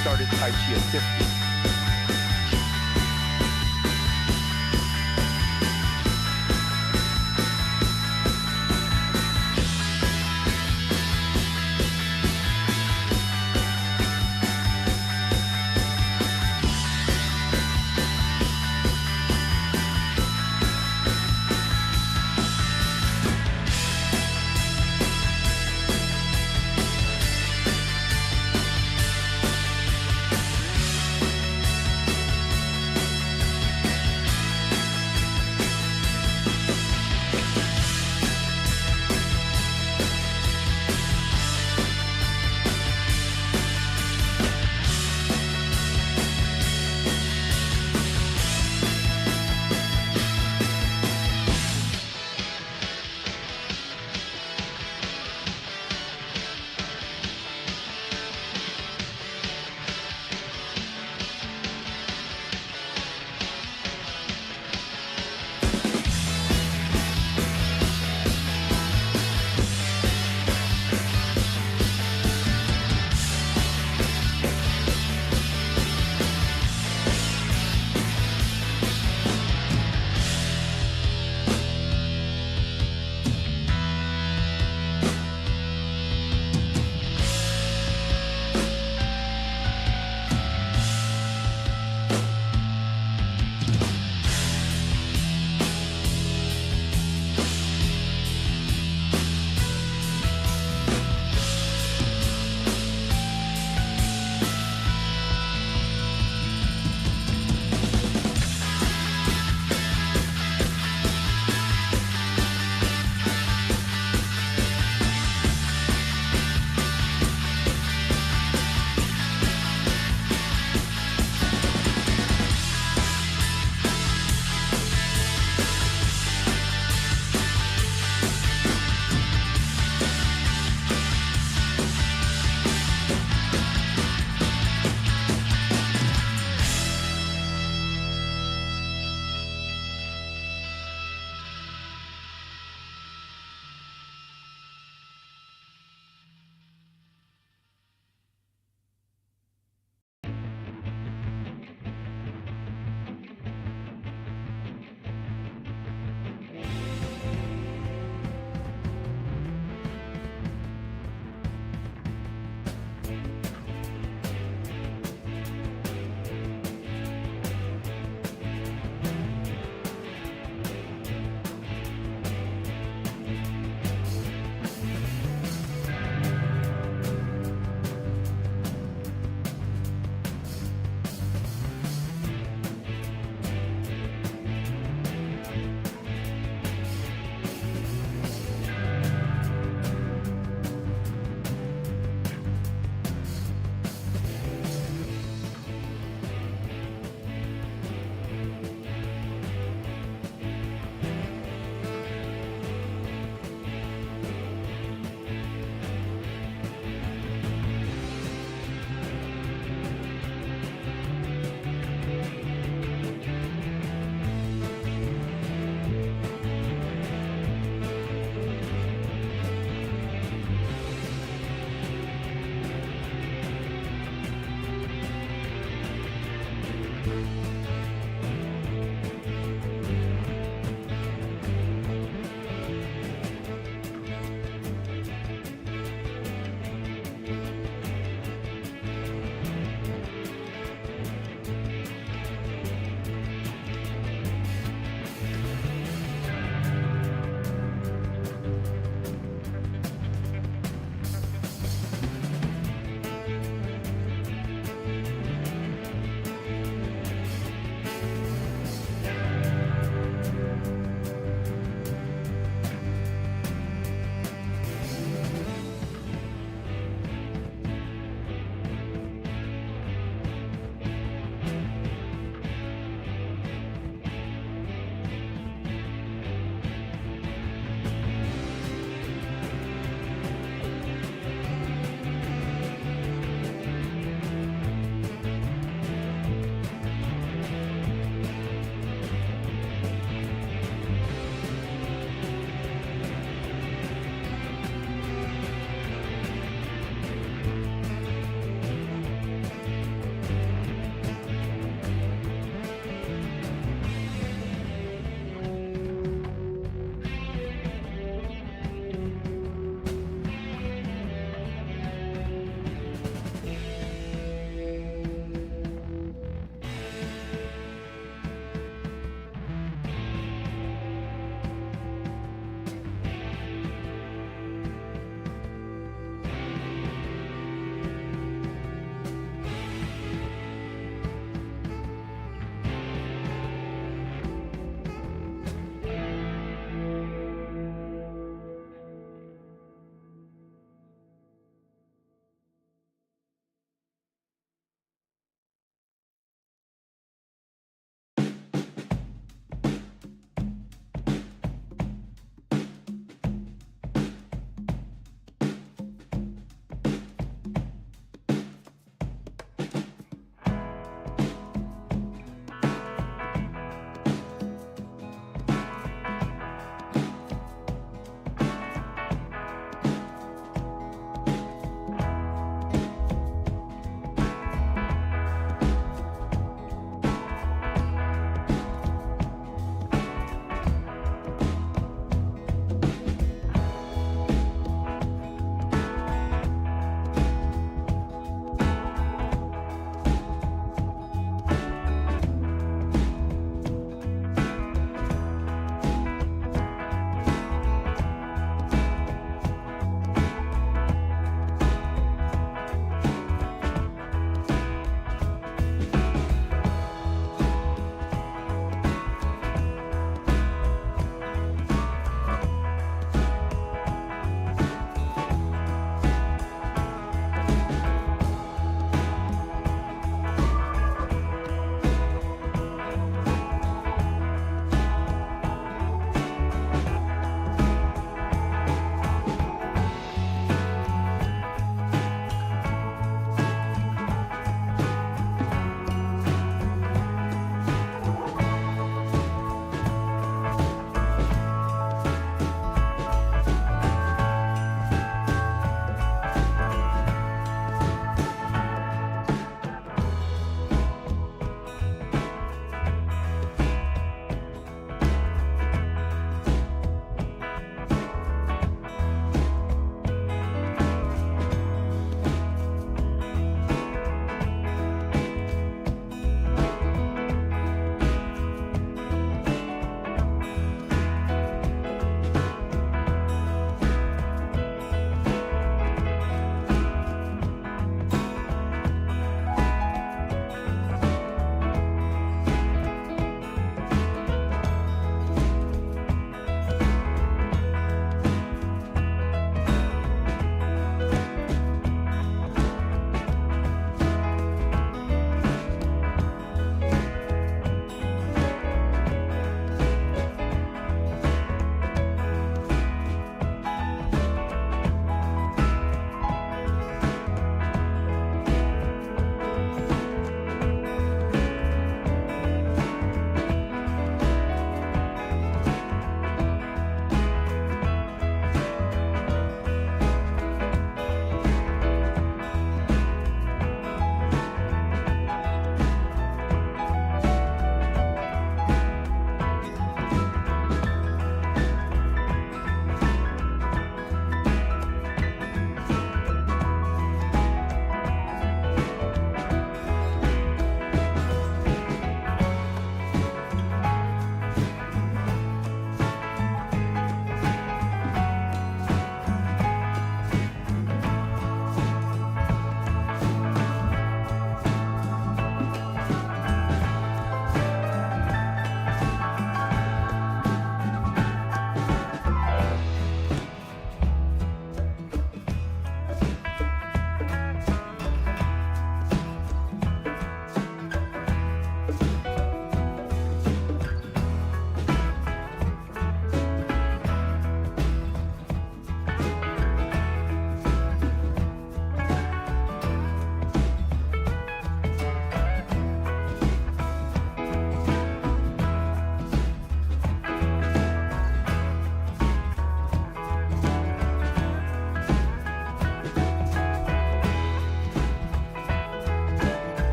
started Tai Chi at 50.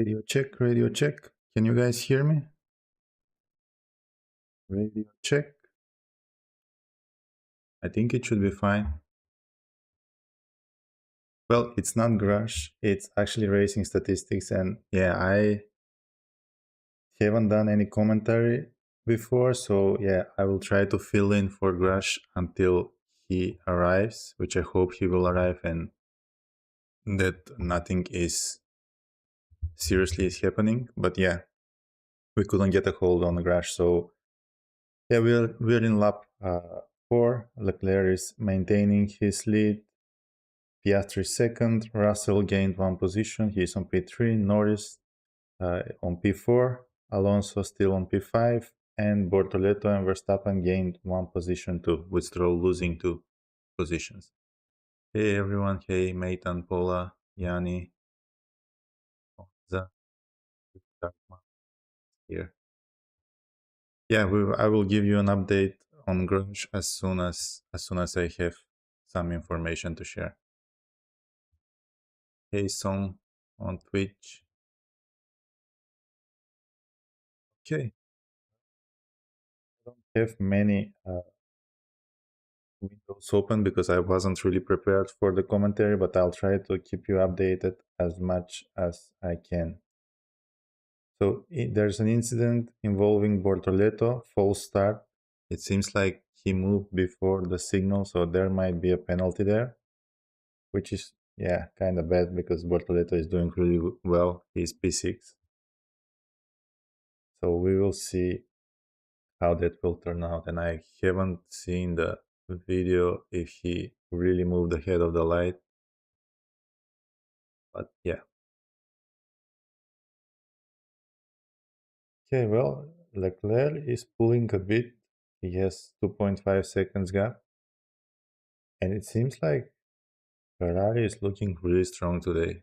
Radio check, radio check. Can you guys hear me? Radio check. I think it should be fine. Well, it's not Grush, it's actually racing statistics, and yeah, I haven't done any commentary before, so yeah, I will try to fill in for Grush until he arrives, which I hope he will arrive and that nothing is seriously is happening. But yeah, we couldn't get a hold on Grush, so yeah, we're in lap 4. Leclerc is maintaining his lead. Piastri second. Russell gained one position. He's on P3. Norris on P4. Alonso still on P5. And Bortoleto and Verstappen gained one position too, with Stroll losing 2 positions. Hey everyone. Hey Meitan, Paula, Yanni, Onza, here. Yeah, I will give you an update on Grunge as soon as I have some information to share. Hey Song on Twitch. Okay. I don't have many windows open because I wasn't really prepared for the commentary, but I'll try to keep you updated as much as I can. So there's an incident involving Bortoleto, false start. It seems like he moved before the signal, so there might be a penalty there, which is, yeah, kind of bad because Bortoleto is doing really well. He's P6. So we will see how that will turn out. And I haven't seen the video if he really moved ahead of the light. But yeah. Okay, well, Leclerc is pulling a bit. He has 2.5 seconds gap. And it seems like Ferrari is looking really strong today.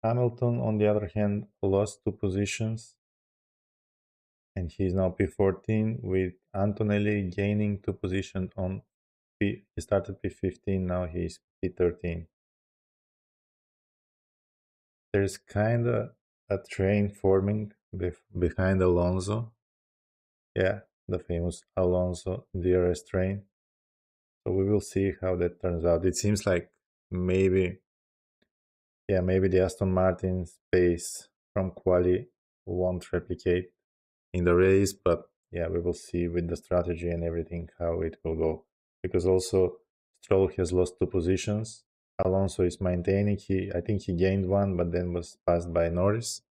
Hamilton, on the other hand, lost 2 positions. And he's now P14 with Antonelli gaining 2 positions on P. He started P15, now he's P13. There's kind of a train forming behind Alonso. Yeah, the famous Alonso DRS train. So we will see how that turns out. It seems like maybe the Aston Martin's pace from quali won't replicate in the race, but yeah, we will see with the strategy and everything how it will go. Because also Stroll has lost 2 positions. Alonso is maintaining. I think he gained one, but then was passed by Norris.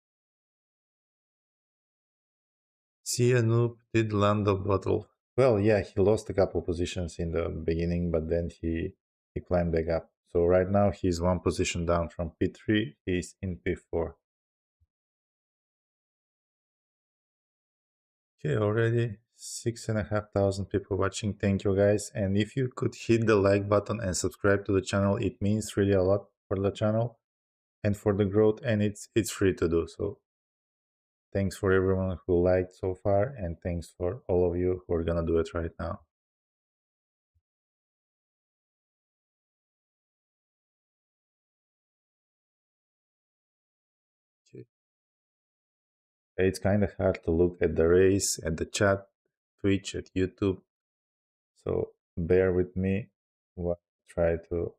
Sia Noob did land a bottle. Well, yeah, he lost a couple positions in the beginning, but then he climbed back up. So right now he's 1 position down from P3. He's in P4. Okay, already 6,500 people watching. Thank you guys. And if you could hit the like button and subscribe to the channel, it means really a lot for the channel and for the growth, and it's free to do. So thanks for everyone who liked so far, and thanks for all of you who are gonna do it right now. Okay. It's kind of hard to look at the race, at the chat, Twitch, at YouTube. So bear with me while I try to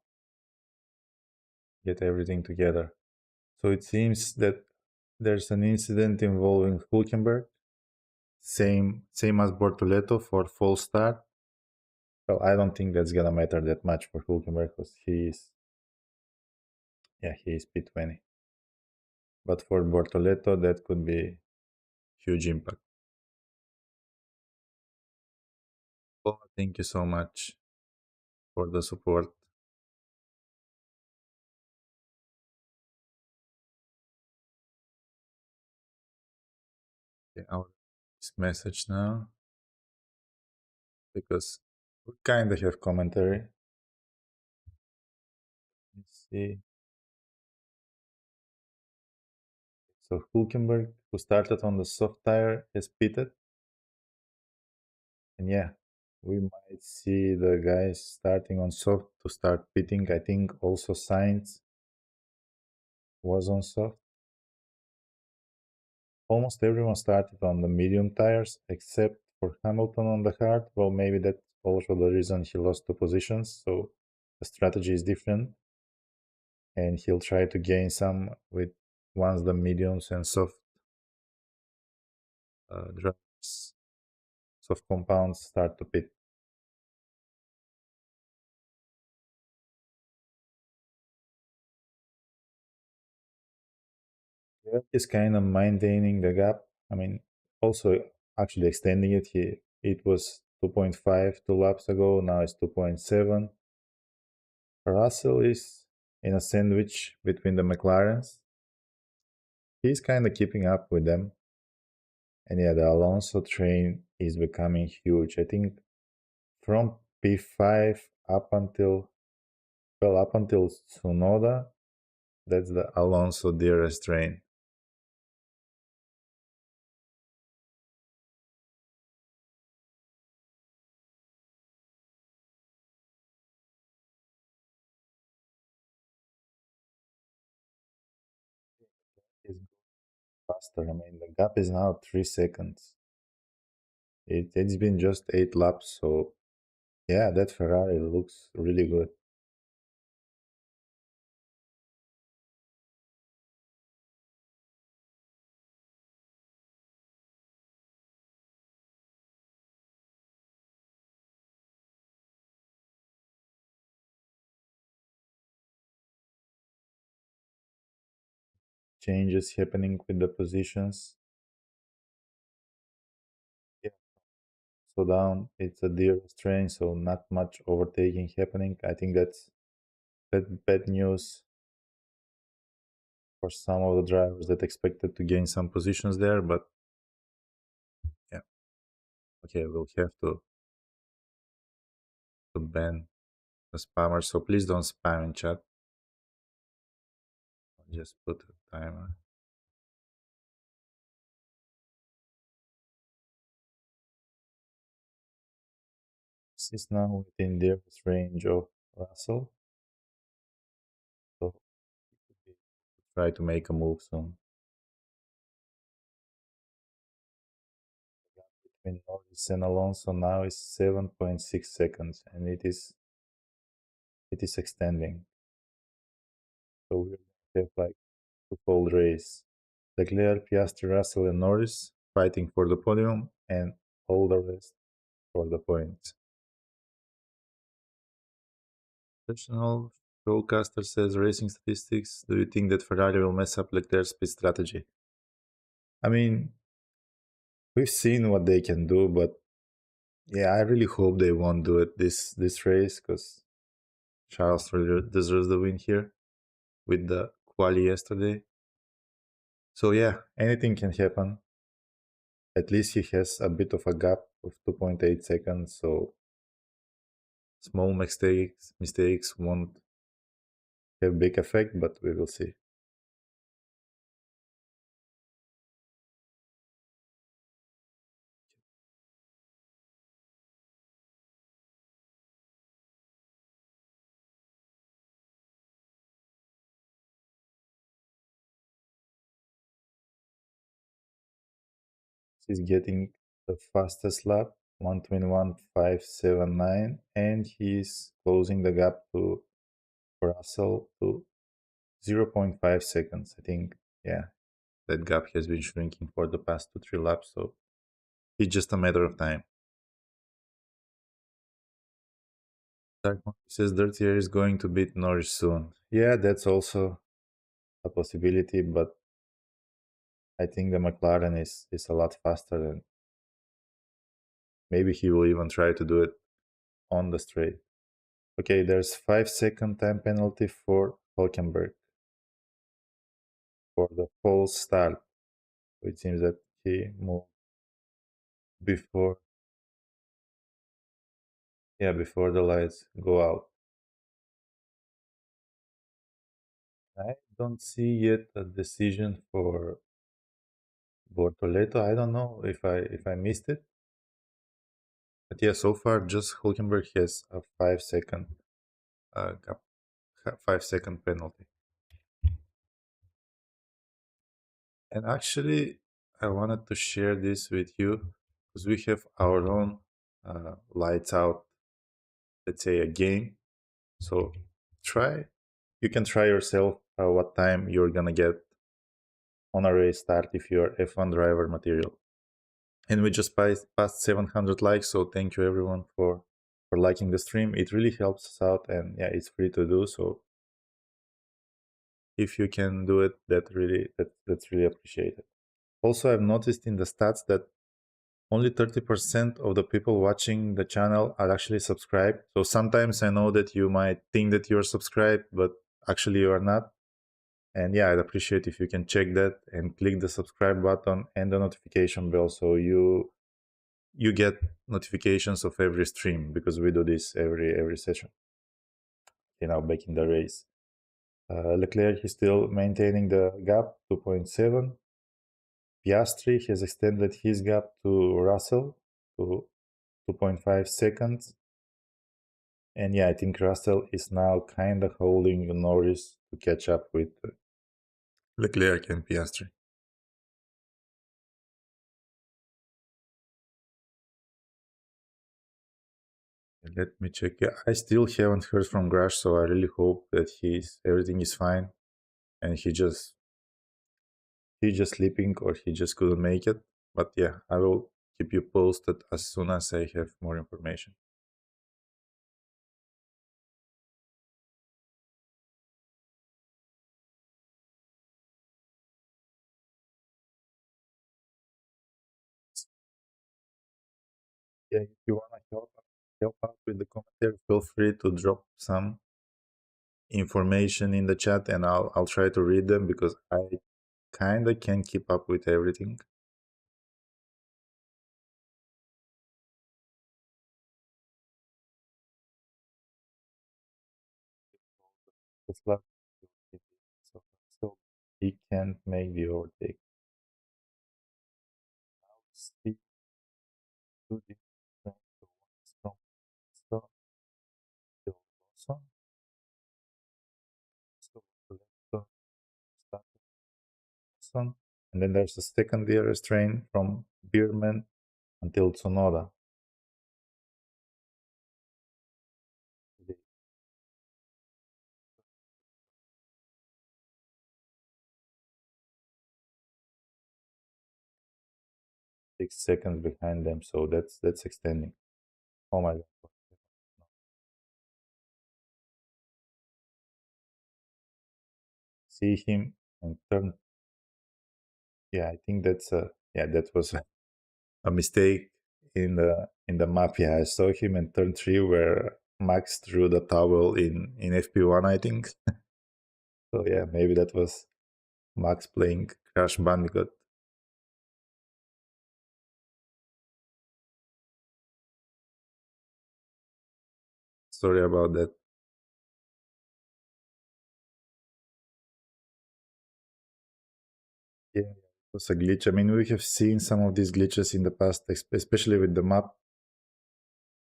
get everything together. So it seems that there's an incident involving Hulkenberg, same as Bortoleto for false start. Well, I don't think that's gonna matter that much for Hulkenberg because he is P20. But for Bortoleto, that could be huge impact. Oh, thank you so much for the support. Okay, I'll this message now because we kind of have commentary. Let's see. So Hulkenberg, who started on the soft tire, has pitted. And yeah, we might see the guys starting on soft to start pitting. I think also Sainz was on soft. Almost everyone started on the medium tires except for Hamilton on the hard. Well, maybe that's also the reason he lost two positions. So the strategy is different, and he'll try to gain some with once the mediums and soft drivers, soft compounds start to pit. Yeah, he's kind of maintaining the gap. I mean, also actually extending it. It was 2.5 2 laps ago. Now it's 2.7. Russell is in a sandwich between the McLarens. He's kind of keeping up with them. And yeah, the Alonso train is becoming huge. I think from P5 up until, well, up until Tsunoda, that's the Alonso dearest train. It's faster. I mean, the gap is now 3 seconds. It's been just 8 laps, so yeah, that Ferrari looks really good. Changes happening with the positions. Yeah, so down, it's a dearest train, so not much overtaking happening. I think that's bad news for some of the drivers that expected to gain some positions there, but yeah, okay, we'll have to ban the spammers, so please don't spam in chat. I'll just put a timer. This is now within the range of Russell, so try to make a move soon. Between Norris and Alonso now is 7.6 seconds, and it is extending. So we're going to have like a full race. Leclerc, Piastri, Russell, and Norris fighting for the podium, and all the rest for the points. Professional broadcaster says racing statistics. Do you think that Ferrari will mess up Leclerc's pit strategy? I mean, we've seen what they can do, but yeah, I really hope they won't do it this race because Charles really deserves the win here with the quali yesterday. So yeah, anything can happen. At least he has a bit of a gap of 2.8 seconds, so small mistakes won't have big effect, but we will see. He's getting the fastest lap, 1:21.579, and he's closing the gap to Russell to zero point 0.5 seconds. I think, yeah, that gap has been shrinking for the past 2 3 laps, so it's just a matter of time. Dark Monkey says Dirty Air is going to beat Norris soon. Yeah, that's also a possibility, but I think the McLaren is a lot faster, and maybe he will even try to do it on the straight. Okay, there's 5 second time penalty for Hulkenberg for the false start. It seems that he moved before, yeah, before the lights go out. I don't see yet a decision for Bortoleto. I don't know if I missed it, but yeah, so far just Hulkenberg has a 5 second 5 second penalty. And actually, I wanted to share this with you because we have our own lights out, let's say a game. So try, you can try yourself what time you're gonna get on a race start if you're F1 driver material. And we just passed 700 likes, so thank you everyone for liking the stream. It really helps us out, and yeah, it's free to do. So if you can do it, that's really appreciated. Also, I've noticed in the stats that only 30% of the people watching the channel are actually subscribed. So sometimes I know that you might think that you're subscribed, but actually you are not. And yeah, I'd appreciate if you can check that and click the subscribe button and the notification bell so you get notifications of every stream because we do this every session. Back in the race. Leclerc is still maintaining the gap, 2.7. Piastri has extended his gap to Russell to 2.5 seconds. And yeah, I think Russell is now kind of holding Norris to catch up with Leclerc and Piastri. Let me check. Yeah, I still haven't heard from Grash, so I really hope that everything is fine and he just sleeping or he just couldn't make it. But yeah, I will keep you posted as soon as I have more information. Yeah, if you wanna help out with the commentary, feel free to drop some information in the chat and I'll try to read them because I kinda can't keep up with everything. Tesla, so he can't make the overtake. Now see to the front from start the Lawson, so left start Lawson, and then there's a second DRS train from Bierman until Tsunoda. 6 seconds behind them, so that's extending. Oh my god. See him and turn. Yeah, I think that was a mistake in the map. Yeah, I saw him in turn 3 where Max threw the towel in FP1, I think. So yeah, maybe that was Max playing Crash Bandicoot. Sorry about that. Yeah, it was a glitch. I mean, we have seen some of these glitches in the past, especially with the map.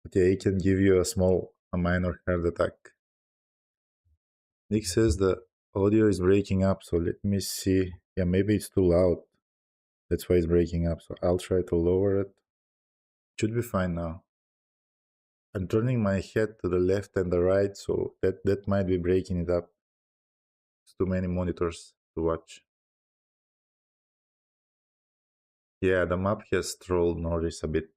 But yeah, it can give you a minor heart attack. Nick says the audio is breaking up, so let me see. Yeah, maybe it's too loud. That's why it's breaking up. So I'll try to lower it. Should be fine now. I'm turning my head to the left and the right, so that might be breaking it up. It's too many monitors to watch. Yeah, the map has trolled Norris a bit.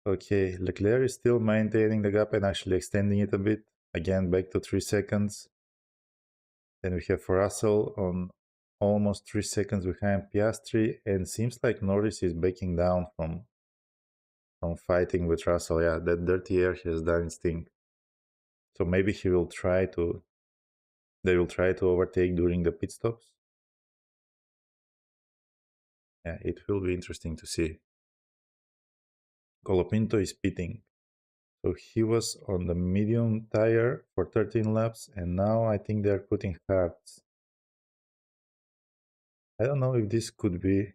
Okay, Leclerc is still maintaining the gap and actually extending it a bit. Again, back to 3 seconds. Then we have Russell on almost 3 seconds behind Piastri, and seems like Norris is backing down from fighting with Russell. Yeah, that dirty air has done its thing. So maybe they will try to overtake during the pit stops. Yeah, it will be interesting to see. Colopinto is pitting. So he was on the medium tire for 13 laps, and now I think they're putting hards. I don't know if this could be,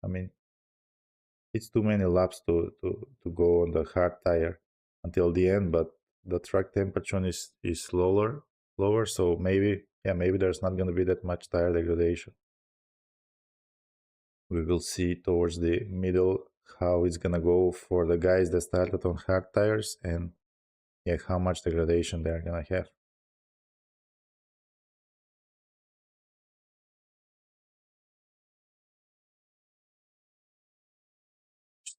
I mean, it's too many laps to go on the hard tire until the end, but the track temperature is lower, so maybe yeah, maybe there's not going to be that much tire degradation. We will see towards the middle how it's going to go for the guys that started on hard tires, and yeah, how much degradation they're going to have.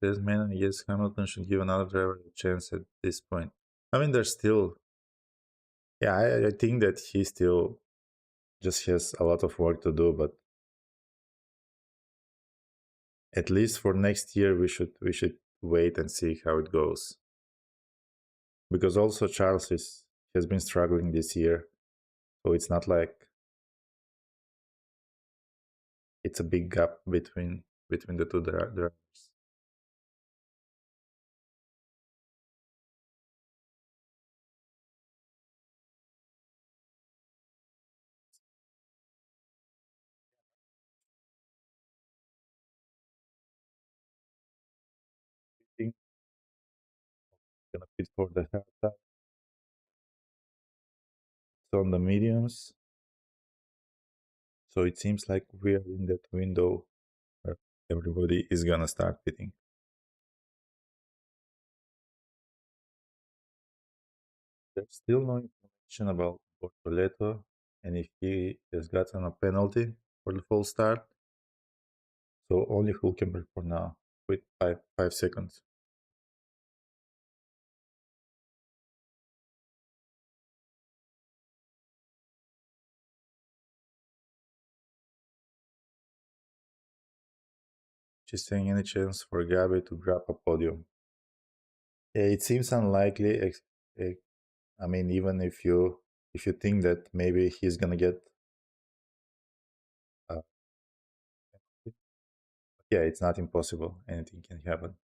Says, man, yes, Hamilton should give another driver a chance at this point. I mean, there's still, yeah, I think that he still just has a lot of work to do, but at least for next year, we should wait and see how it goes. Because also Charles has been struggling this year, so it's not like it's a big gap between the two drivers. I think gonna fit for the hard tire. So on the mediums, so it seems like we are in that window where everybody is gonna start fitting. There's still no information about Bortoleto and if he has gotten a penalty for the false start. So only Hulkenberg for now with 5 seconds. She's saying any chance for Gabi to grab a podium. Yeah, it seems unlikely. Eh, I mean, even if you think that maybe he's gonna get, uh, yeah, it's not impossible. Anything can happen.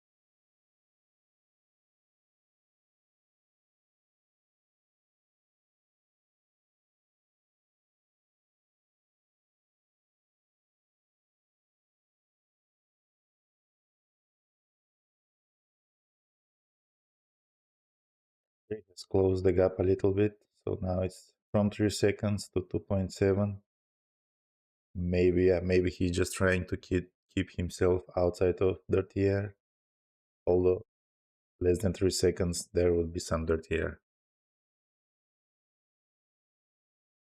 Let's close the gap a little bit. So now it's from 3 seconds to 2.7. Maybe he's just trying to keep himself outside of dirty air. Although less than 3 seconds, there will be some dirty air.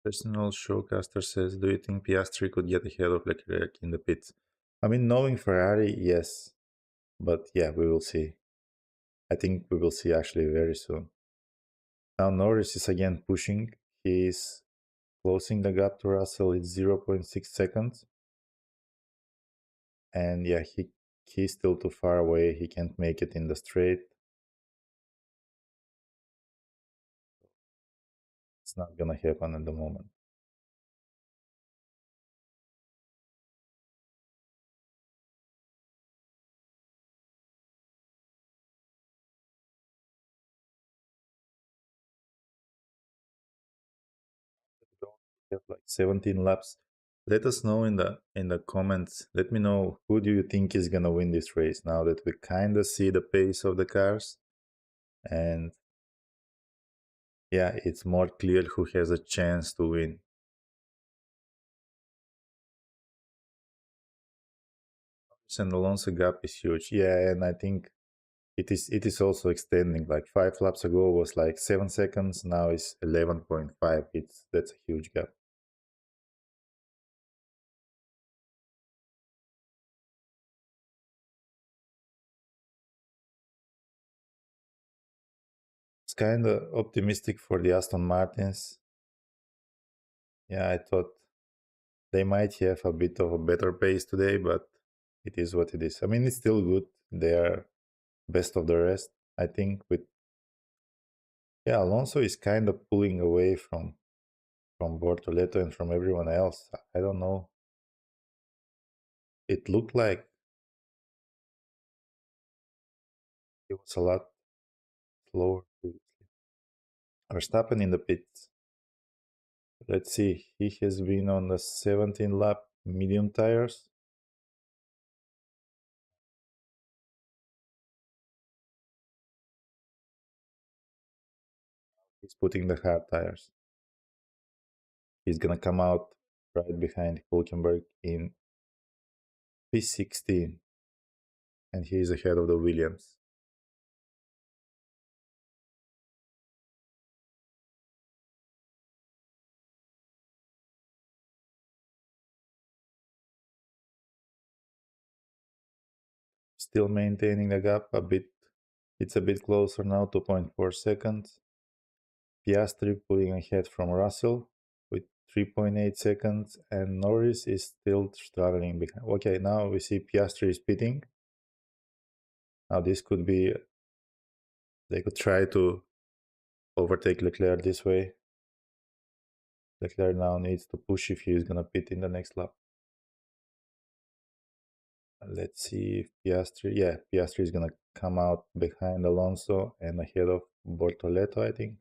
Personal showcaster says, "Do you think Piastri could get ahead of Leclerc in the pits?" I mean, knowing Ferrari, yes, but yeah, we will see. I think we will see actually very soon. Now Norris is again pushing. He's closing the gap to Russell. It's 0.6 seconds, and yeah, he's still too far away. He can't make it in the straight. It's not gonna happen at the moment. We have like 17 laps. Let us know in the comments. Let me know who do you think is gonna win this race now that we kind of see the pace of the cars, and yeah, it's more clear who has a chance to win. And Alonso gap is huge. Yeah, and I think it is also extending. Like 5 laps ago was like 7 seconds. Now it's 11.5. That's a huge gap. It's kind of optimistic for the Aston Martins. Yeah, I thought they might have a bit of a better pace today, but it is what it is. I mean, it's still good. They are best of the rest. I think with, yeah, Alonso is kind of pulling away from Bortoleto and from everyone else. I don't know. It looked like it was a lot slower previously. Verstappen in the pits. Let's see. He has been on the 17 lap medium tires. He's putting the hard tires. He's gonna come out right behind Hulkenberg in P16, and he is ahead of the Williams. Still maintaining the gap a bit. It's a bit closer now, 2.4 seconds. Piastri pulling ahead from Russell with 3.8 seconds, and Norris is still struggling behind. Okay, now we see Piastri is pitting. Now this could be, they could try to overtake Leclerc this way. Leclerc now needs to push if he is gonna pit in the next lap. Let's see if Piastri, yeah, Piastri is gonna come out behind Alonso and ahead of Bortoleto, I think.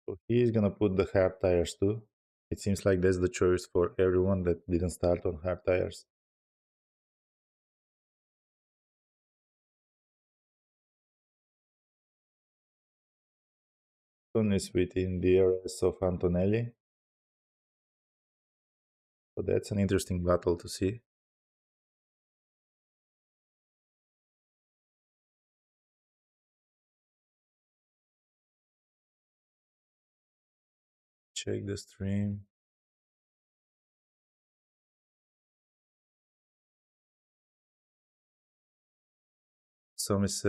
So he is gonna put the hard tires too. It seems like that's the choice for everyone that didn't start on hard tires. Soon is within the DRS of Antonelli. So that's an interesting battle to see. Check the stream. Some is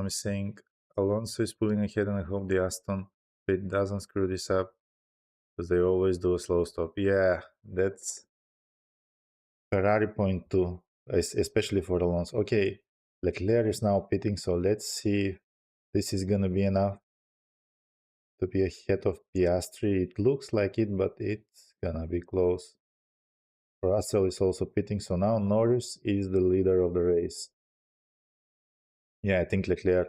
saying Alonso is pulling ahead, and I hope the Aston pit doesn't screw this up because they always do a slow stop. Yeah, that's Ferrari point two, especially for Alonso. Okay, Leclerc is now pitting, so let's see if this is gonna be enough to be ahead of Piastri. It looks like it, but it's gonna be close. Russell is also pitting, so now Norris is the leader of the race. Yeah, I think Leclerc.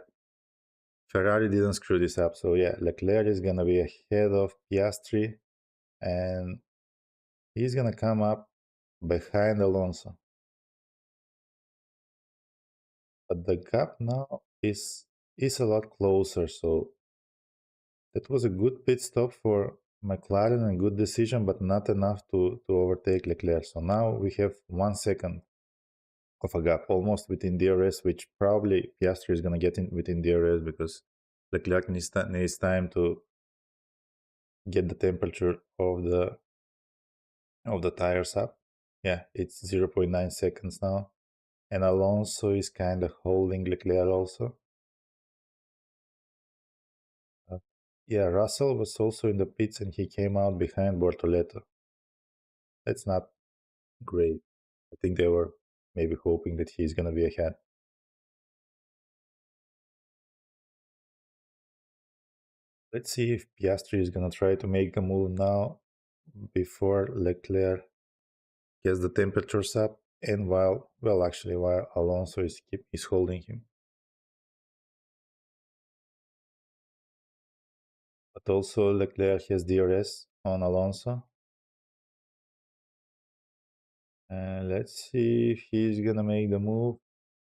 Ferrari didn't screw this up, so yeah, Leclerc is gonna be ahead of Piastri, and he's gonna come up behind Alonso. But the gap now is a lot closer, so that was a good pit stop for McLaren and good decision, but not enough to overtake Leclerc. So now we have 1 second of a gap almost within DRS, which probably Piastri is going to get in within DRS because Leclerc needs time to get the temperature of the tires up. Yeah, it's 0.9 seconds now. And Alonso is kind of holding Leclerc also. Uh, yeah, Russell was also in the pits and he came out behind Bortoleto. That's not great. I think they were maybe hoping that he's going to be ahead. Let's see if Piastri is going to try to make a move now before Leclerc gets the temperatures up and while Alonso is holding him. But also Leclerc has DRS on Alonso. And let's see if he's going to make the move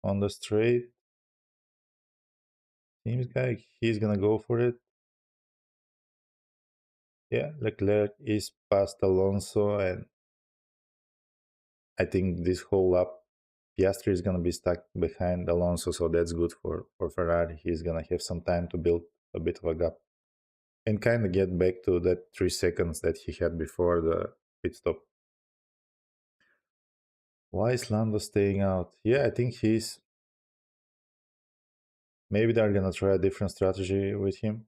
on the straight. Seems like he's going to go for it. Yeah, Leclerc is past Alonso, and I think this whole lap, Piastri is going to be stuck behind Alonso, so that's good for Ferrari. He's going to have some time to build a bit of a gap and kind of get back to that 3 seconds that he had before the pit stop. Why is Lando staying out? Yeah, I think he's. Maybe they're going to try a different strategy with him.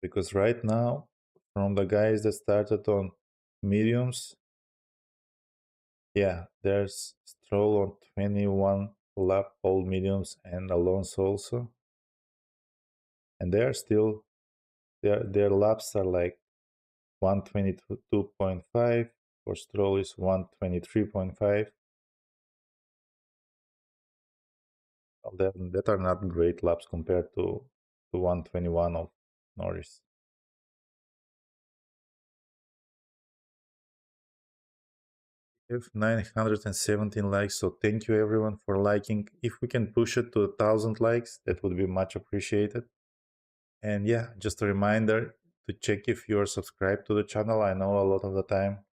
Because right now, from the guys that started on mediums, yeah, there's Stroll on 21 lap all mediums and Alonso also. And they're still their laps are like 122.5, for Stroll is 123.5. Well, that are not great laps compared to 121 of Norris. We have 917 likes, so thank you everyone for liking. If we can push it to 1,000 likes, that would be much appreciated. And yeah, just a reminder to check if you're subscribed to the channel. I know a lot of the time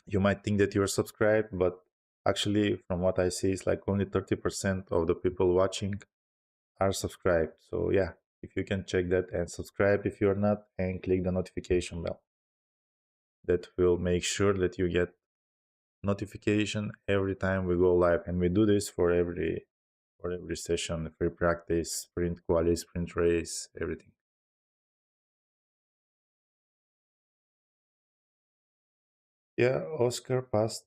you might think that you're subscribed, but actually, from what I see, it's like only 30% of the people watching are subscribed. So yeah, if you can check that and subscribe if you're not, and click the notification bell. That will make sure that you get notification every time we go live, and we do this for every session, free practice, sprint quality, sprint race, everything. Yeah, Oscar passed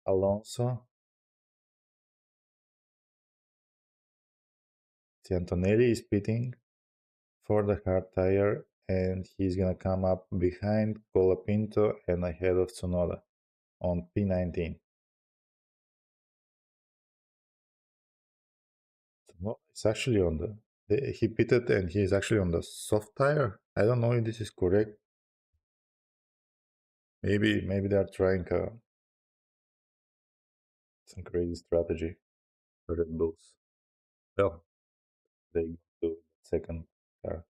Alonso. Antonelli is pitting for the hard tire, and he's gonna come up behind Colapinto and ahead of Tsunoda on P19. No, it's actually on he pitted and he's actually on the soft tire. I don't know if this is correct. Maybe they're trying some crazy strategy for Red Bulls. Well, they do second car.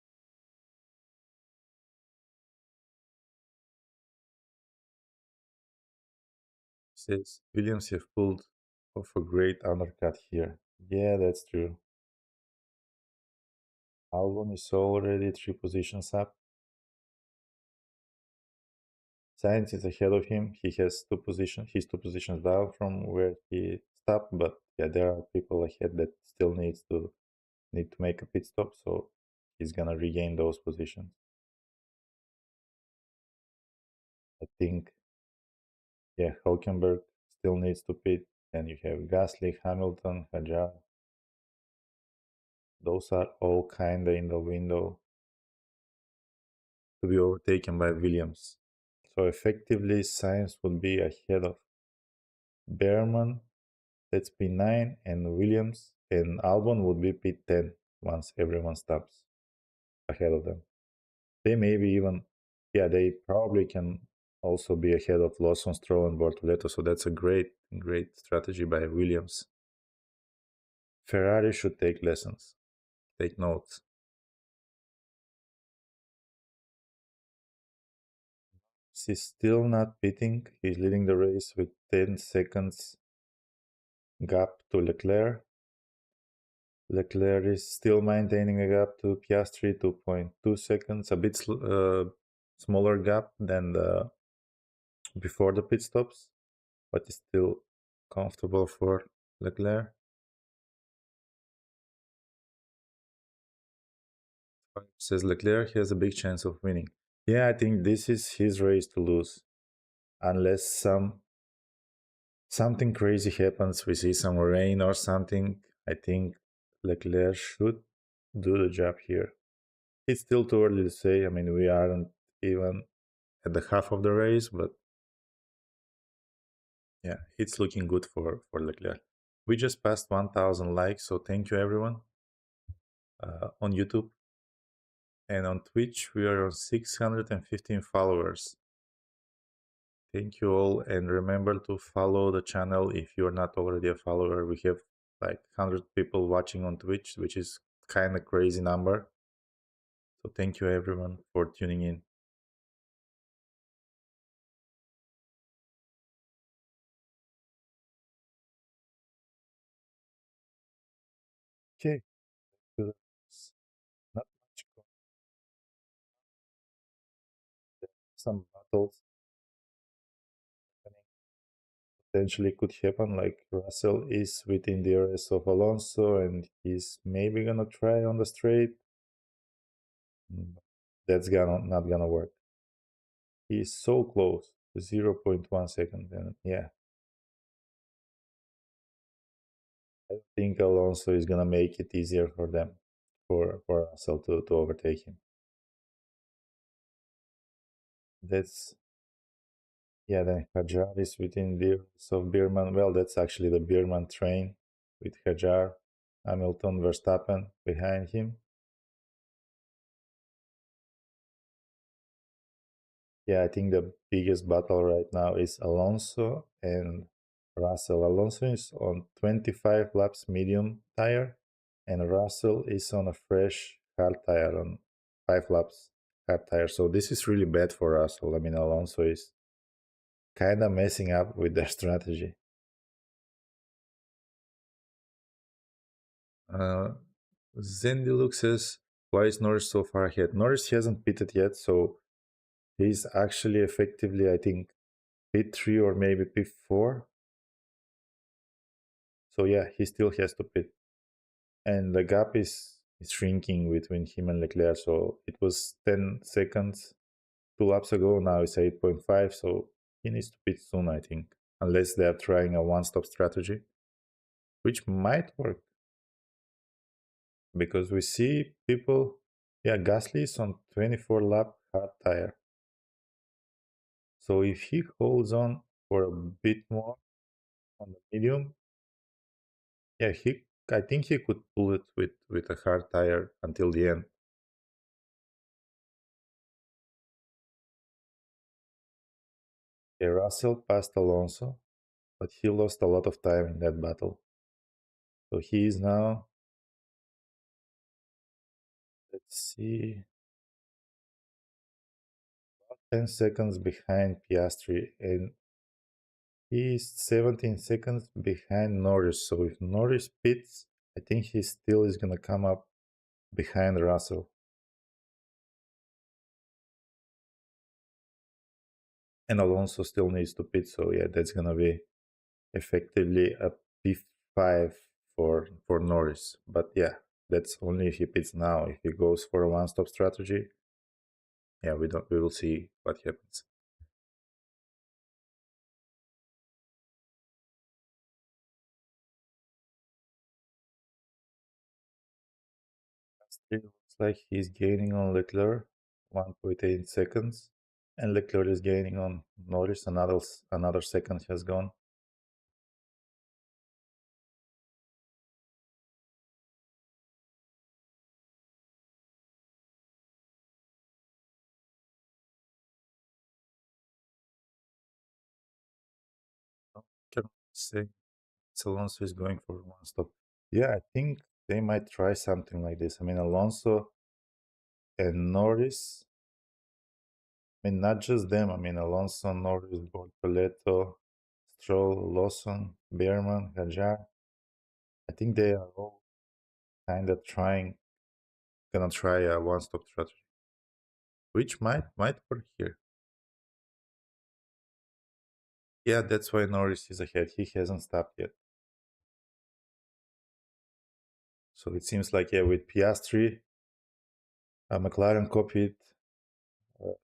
Says Williams have pulled off a great undercut here. Yeah, that's true. Albon is already 3 positions up. Sainz is ahead of him. He has he's 2 positions down from where he stopped, but yeah, there are people ahead that still need to make a pit stop, so he's gonna regain those positions. I think, yeah, Hulkenberg still needs to pit. Then you have Gasly, Hamilton, Hajar. Those are all kinda in the window to be overtaken by Williams. So effectively, Sainz would be ahead of Behrman, that's P9, and Williams, and Albon would be P10 once everyone stops ahead of them. They maybe even, yeah, they probably can also be ahead of Lawson, Stroll, and Bortoleto. So that's a great strategy by Williams. Ferrari should take lessons, take notes. He's still not pitting. He's leading the race with 10 seconds gap to Leclerc. Leclerc is still maintaining a gap to Piastri, 2.2 seconds, a bit smaller gap than before the pit stops, but it's still comfortable for Leclerc. Says Leclerc has a big chance of winning. Yeah, I think this is his race to lose, unless something crazy happens. We see some rain or something. I think Leclerc should do the job here. It's still too early to say. I mean, we aren't even at the half of the race, but yeah, it's looking good for Leclerc. We just passed 1,000 likes, so thank you everyone on YouTube. And on Twitch, we are on 615 followers. Thank you all, and remember to follow the channel if you're not already a follower. We have like 100 people watching on Twitch, which is kind of crazy number. So thank you everyone for tuning in. Okay, not much. Some battles happening potentially could happen. Like Russell is within the areas of Alonso, and he's maybe gonna try on the straight. That's gonna not gonna work. He's so close, 0.1 second, and yeah, I think Alonso is gonna make it easier for them, for Russell to overtake him. That's yeah. Then Hajar is within the areas of Bierman. Well, that's actually the Bierman train with Hajar, Hamilton, Verstappen behind him. Yeah, I think the biggest battle right now is Alonso and Russell. Alonso is on 25 laps medium tire, and Russell is on a fresh hard tire on 5 laps hard tire. So this is really bad for Russell. I mean, Alonso is kind of messing up with their strategy. Uh, Zendilux says, why is Norris so far ahead? Norris hasn't pitted yet, so he's actually effectively, I think, pit 3 or maybe pit 4. So yeah, he still has to pit. And the gap is shrinking between him and Leclerc. So it was 10 seconds 2 laps ago. Now it's 8.5. So he needs to pit soon, I think, unless they're trying a one stop strategy, which might work because we see people. Yeah, Gasly is on 24 lap hard tire. So if he holds on for a bit more on the medium, yeah, I think he could pull it with a hard tire until the end. Yeah, Russell passed Alonso, but he lost a lot of time in that battle. So he is now, let's see, 10 seconds behind Piastri, and he is 17 seconds behind Norris. So if Norris pits, I think he still is going to come up behind Russell. And Alonso still needs to pit, so yeah, that's going to be effectively a P5 for Norris. But yeah, that's only if he pits now. If he goes for a one-stop strategy, yeah, we will see what happens. It looks like he's gaining on Leclerc 1.8 seconds, and Leclerc is gaining on Norris. Another second has gone. Can say Alonso is going for one stop. Yeah, I think they might try something like this. I mean, Alonso and Norris. I mean, not just them. I mean, Alonso, Norris, Bortoleto, Stroll, Lawson, Behrman, Hajar. I think they are all kind of gonna try a one-stop strategy, which might work here. Yeah, that's why Norris is ahead. He hasn't stopped yet. So it seems like, yeah, with Piastri, McLaren copied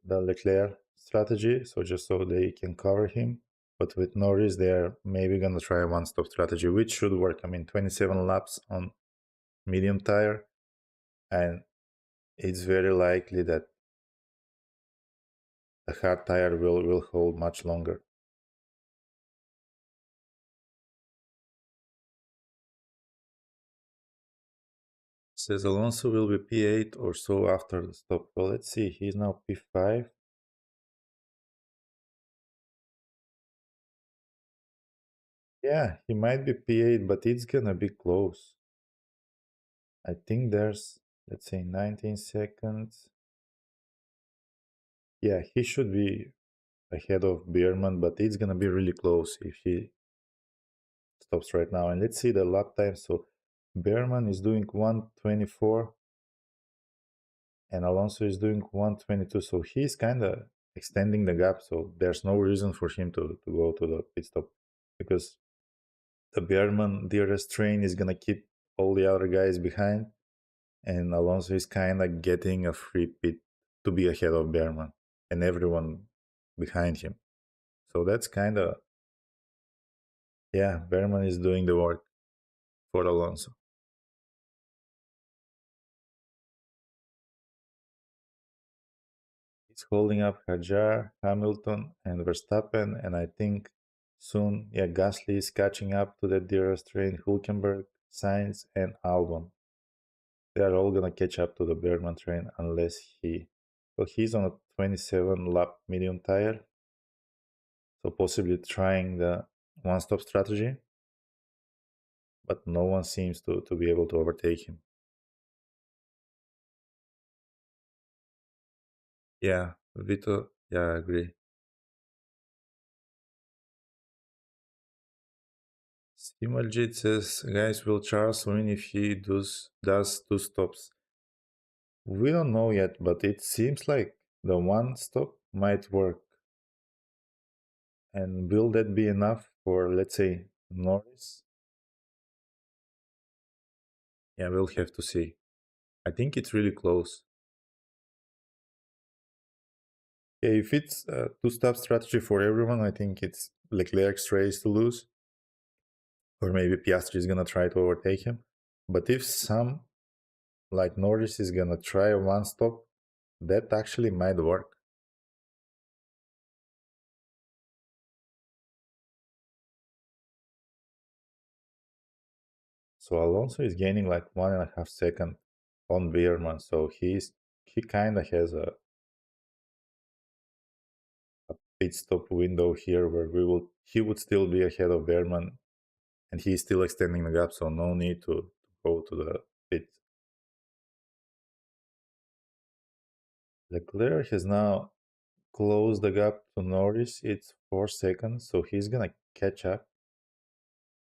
the Leclerc strategy, so just so they can cover him. But with Norris, they're maybe going to try a one stop strategy, which should work. I mean, 27 laps on medium tire, and it's very likely that the hard tire will hold much longer. Says Alonso will be P8 or so after the stop. Well, let's see. He's now P5. Yeah, he might be P8, but it's gonna be close. I think there's, let's say, 19 seconds. Yeah, he should be ahead of Bierman, but it's gonna be really close if he stops right now. And let's see the lap time. So Bierman is doing 124 and Alonso is doing 122. So he's kind of extending the gap. So there's no reason for him to go to the pit stop because the Bierman DRS train is gonna keep all the other guys behind. And Alonso is kind of getting a free pit to be ahead of Bierman and everyone behind him. So that's kind of, yeah, Bierman is doing the work for Alonso. He's holding up Hajar, Hamilton, and Verstappen, and I think soon, yeah, Gasly is catching up to the DRS train, Hulkenberg, Sainz, and Albon. They are all gonna catch up to the Bergman train unless he Well, he's on a 27 lap medium tire, so possibly trying the one stop strategy, but no one seems to be able to overtake him. Yeah, Vito, yeah, I agree. Simaljit says, guys, will Charles win if he does two stops? We don't know yet, but it seems like the one stop might work. And will that be enough for, let's say, Norris? Yeah, we'll have to see. I think it's really close. Yeah, if it's a two-stop strategy for everyone, I think it's Leclerc's race to lose, or maybe Piastri is gonna try to overtake him. But if some, like Norris, is gonna try a one-stop, that actually might work. So Alonso is gaining like 1.5 seconds on Beerman, so he kind of has a pit stop window here where he would still be ahead of Beerman, and he's still extending the gap, so no need to go to the pit. Leclerc has now closed the gap to Norris. It's 4 seconds, so he's gonna catch up.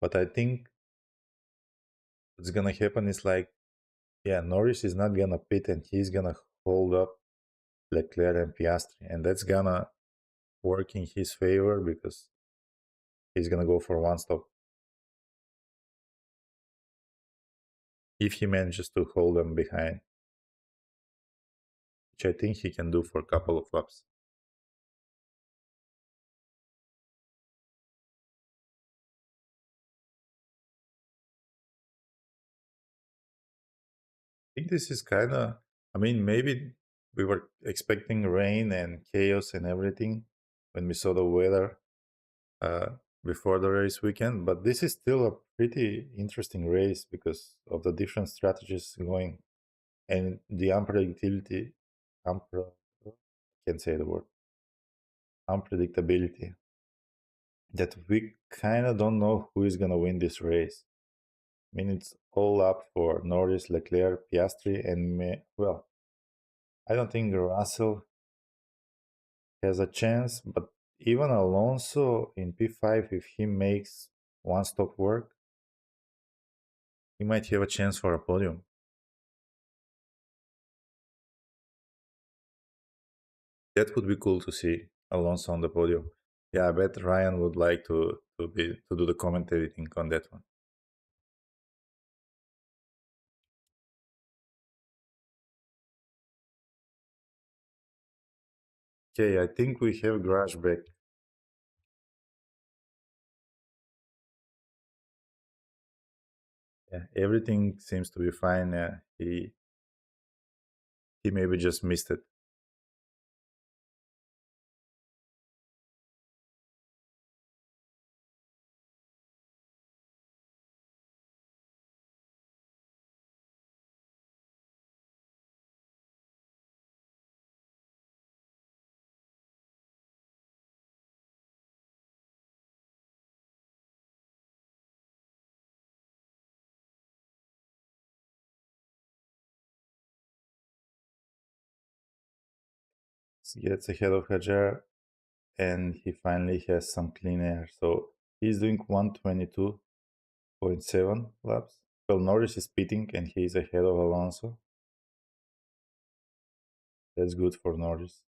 But I think what's gonna happen is like, yeah, Norris is not gonna pit and he's gonna hold up Leclerc and Piastri, and that's gonna work in his favor because he's gonna go for one stop if he manages to hold them behind, which I think he can do for a couple of laps. I think this is kind of, I mean, maybe we were expecting rain and chaos and everything when we saw the weather uh, before the race weekend, but this is still a pretty interesting race because of the different strategies going and the unpredictability. Unpre- I can't say the word. Unpredictability that we kind of don't know who is going to win this race. I mean, it's all up for Norris, Leclerc, Piastri, and well, I don't think Russell has a chance, but even Alonso in P5, if he makes one stop work, he might have a chance for a podium. That would be cool to see Alonso on the podium. Yeah, I bet Ryan would like to do the commentating on that one. Okay, I think we have Garage back. Yeah, everything seems to be fine. He maybe just missed it. He gets ahead of Hajar, and he finally has some clean air. So he's doing 122.7 laps. Well, Norris is pitting, and he's ahead of Alonso. That's good for Norris.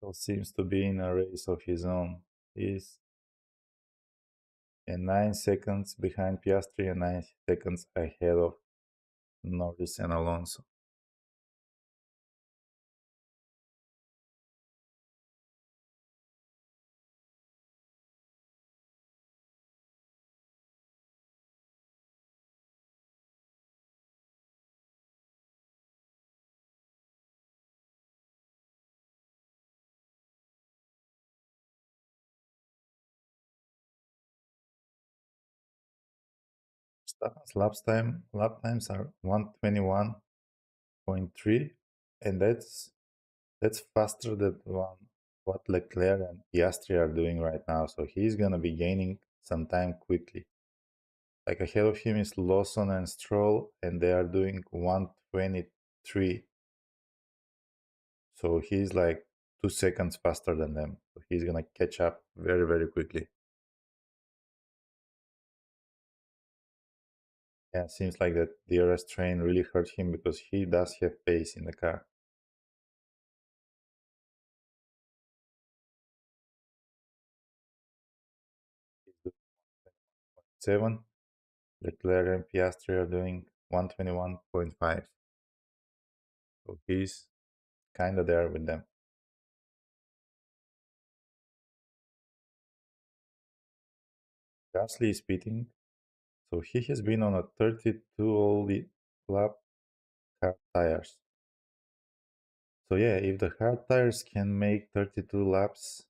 So seems to be in a race of his own. He's 9 seconds behind Piastri and 9 seconds ahead of Norris and Alonso. Verstappen's lap times are 121.3, and that's faster than what Leclerc and Piastri are doing right now. So he's gonna be gaining some time quickly. Like ahead of him is Lawson and Stroll, and they are doing 123. So he's like 2 seconds faster than them. So he's gonna catch up very, very quickly. Yeah, seems like that DRS train really hurt him because he does have pace in the car. He's doing 7. Leclerc and Piastri are doing 121.5. So he's kinda there with them. Gasly is pitting. So he has been on a 32 only lap hard tires. So yeah, if the hard tires can make 32 laps,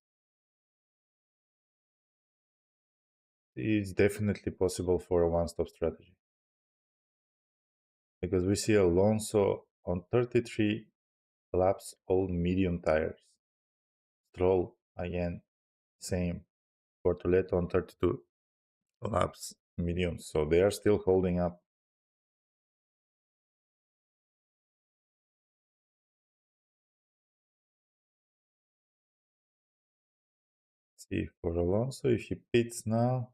it's definitely possible for a one-stop strategy. Because we see Alonso on 33 laps all medium tires. Stroll again, same. Bortoleto on 32 laps medium. So they are still holding up. See for Alonso, if he pits now,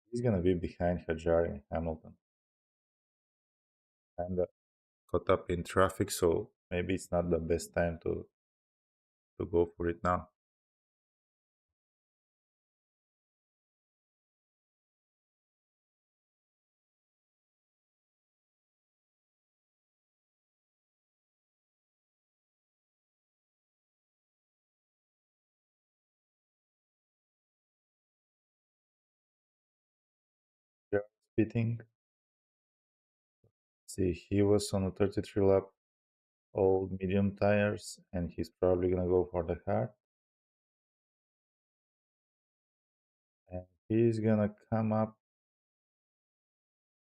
he's gonna be behind Hajari and Hamilton. Kinda caught up in traffic, so maybe it's not the best time to go for it now. Yeah, pitting. See, he was on a 33 lap old medium tires, and he's probably gonna go for the hard. And he's gonna come up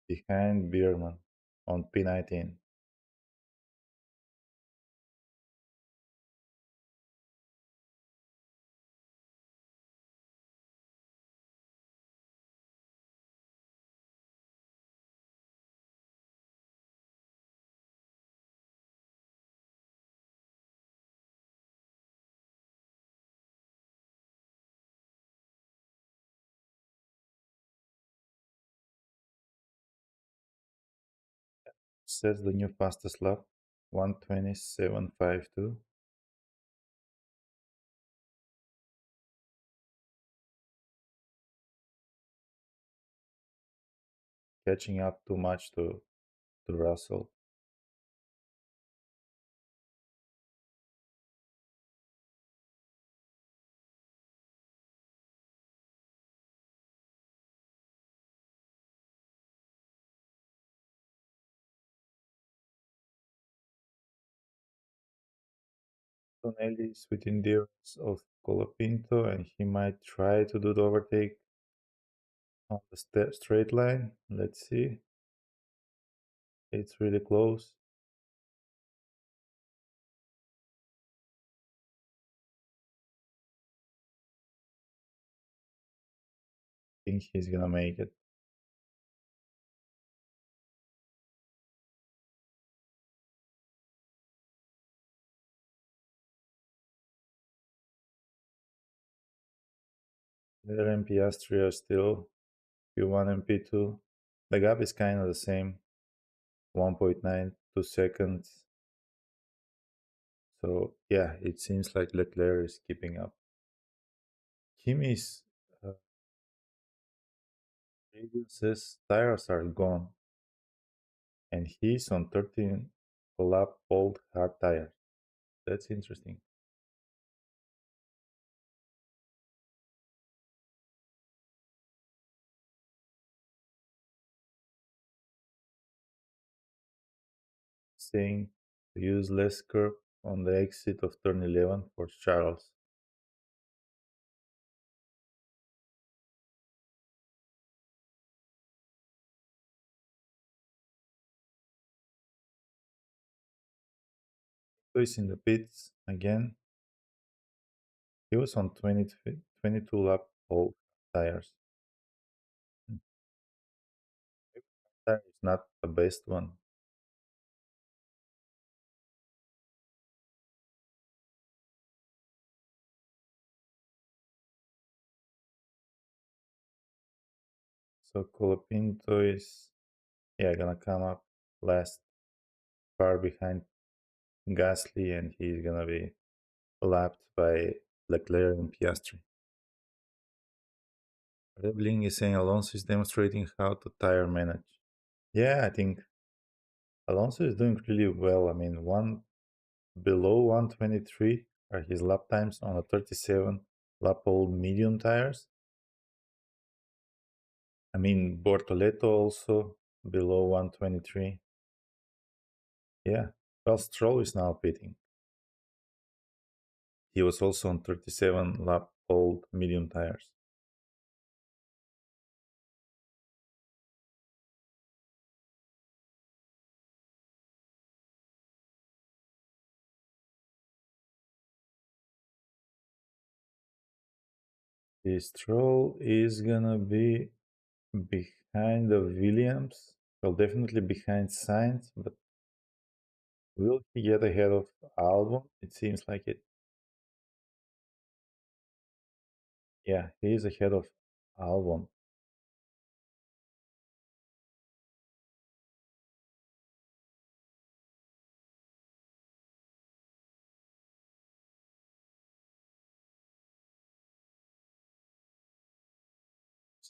behind Bierman on P19. Sets the new fastest lap, 127.52. Catching up too much to Russell. Tonelli is within DRS of Colapinto, and he might try to do the overtake on the straight line. Let's see. It's really close. I think he's gonna make it. Miller and Piastri are still P1 and P2. The gap is kind of the same, 1.92 seconds. So yeah, it seems like Leclerc is keeping up. Kimi's radio says tires are gone, and he's on 13 lap old hard tires. That's interesting. Saying to use less curb on the exit of turn 11 for Charles. is in the pits again. He was on 22 lap old tires. Tire is not the best one. So Colapinto is, yeah, gonna come up last, far behind Gasly, and he's gonna be lapped by Leclerc and Piastri. Rebling is saying Alonso is demonstrating how to tire manage. Yeah, I think Alonso is doing really well. I mean, one below 123 are his lap times on a 37 lap old medium tires. I mean, Bortoleto also below 123. Yeah, well, Stroll is now pitting. He was also on 37 lap old medium tires. The Stroll is gonna be behind the Williams. Well, definitely behind Sainz, but will he get ahead of Albon? It seems like it. Yeah, he is ahead of Albon.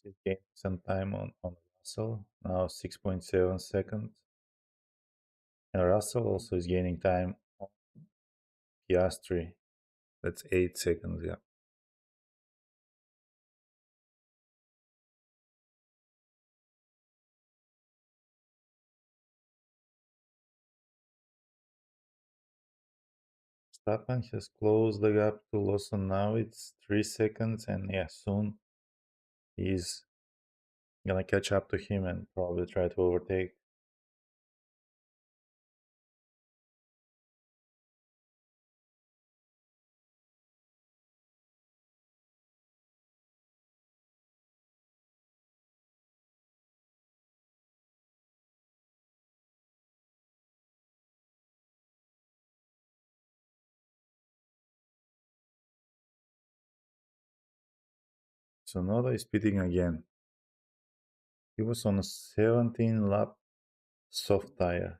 He's gaining some time on Russell, now 6.7 seconds. And Russell also is gaining time on Piastri. That's 8 seconds, yeah. Stappen has closed the gap to Lawson now. It's 3 seconds, and yeah, soon he's gonna catch up to him and probably try to overtake. Sonoda is pitting again. He was on a 17 lap soft tire.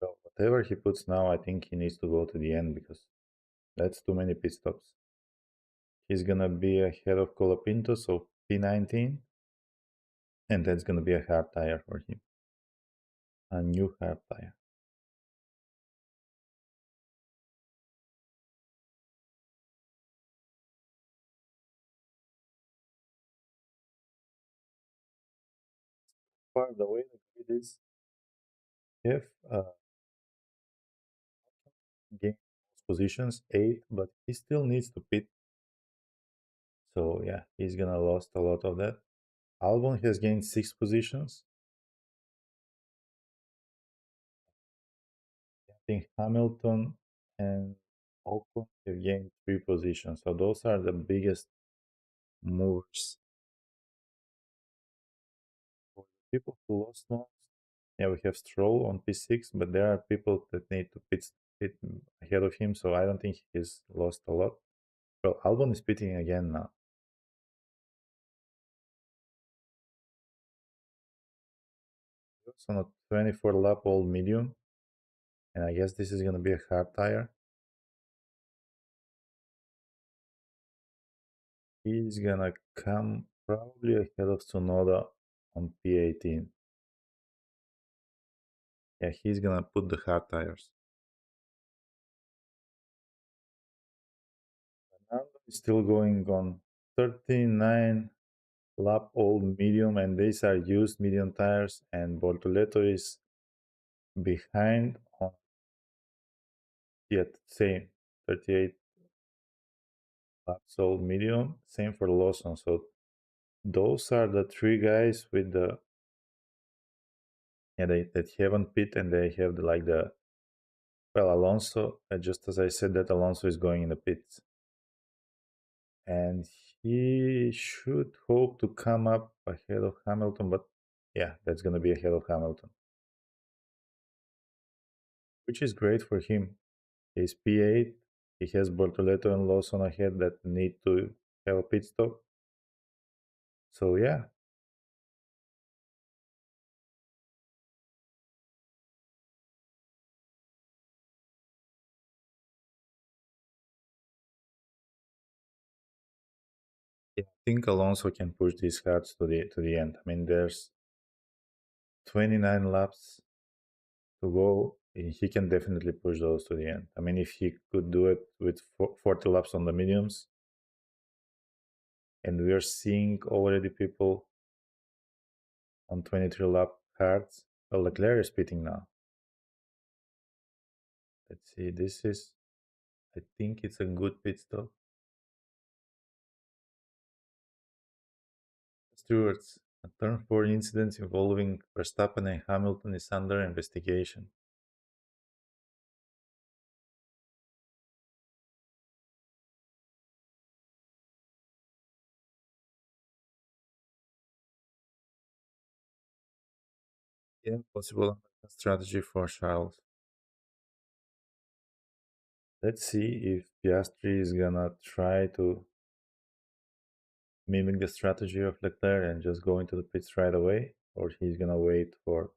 So whatever he puts now, I think he needs to go to the end because that's too many pit stops. He's gonna be ahead of Colapinto, so P19, and that's gonna be a hard tire for him. A new hard tire. Far the way the grid is, if gained positions 8, but he still needs to pit. So yeah, he's gonna lost a lot of that. Albon has gained 6 positions. I think Hamilton and Ocon have gained 3 positions. So those are the biggest moves. For the people who lost most, yeah, we have Stroll on P6, but there are people that need to pit ahead of him, so I don't think he's lost a lot. Well, Albon is pitting again now. It's on a 24 lap old medium, and I guess this is going to be a hard tire. He's going to come probably ahead of Tsunoda on P18. Yeah, he's going to put the hard tires. Fernando is still going on 39 lap old medium, and these are used medium tires, and Bortoleto is behind on yet same 38 laps old medium, same for Lawson. So those are the three guys with the Yeah, they haven't pit and they have the well, Alonso. Just as I said, that Alonso is going in the pits, and he should hope to come up ahead of Hamilton. But yeah, that's gonna be ahead of Hamilton, which is great for him. He's P8. He has Bortoleto and Lawson ahead that need to have a pit stop. So yeah, I think Alonso can push these cards to the end. I mean, there's 29 laps to go. He can definitely push those to the end. I mean, if he could do it with 40 laps on the mediums, and we are seeing already people on 23 lap cards. Well, Leclerc is pitting now. Let's see. This is, I think it's a good pit stop. Stewards, a turn 4 incident involving Verstappen and Hamilton is under investigation. Yeah, possible strategy for Charles. Let's see if Piastri is gonna try to mimic the strategy of Leclerc and just go into the pits right away, or he's gonna wait for.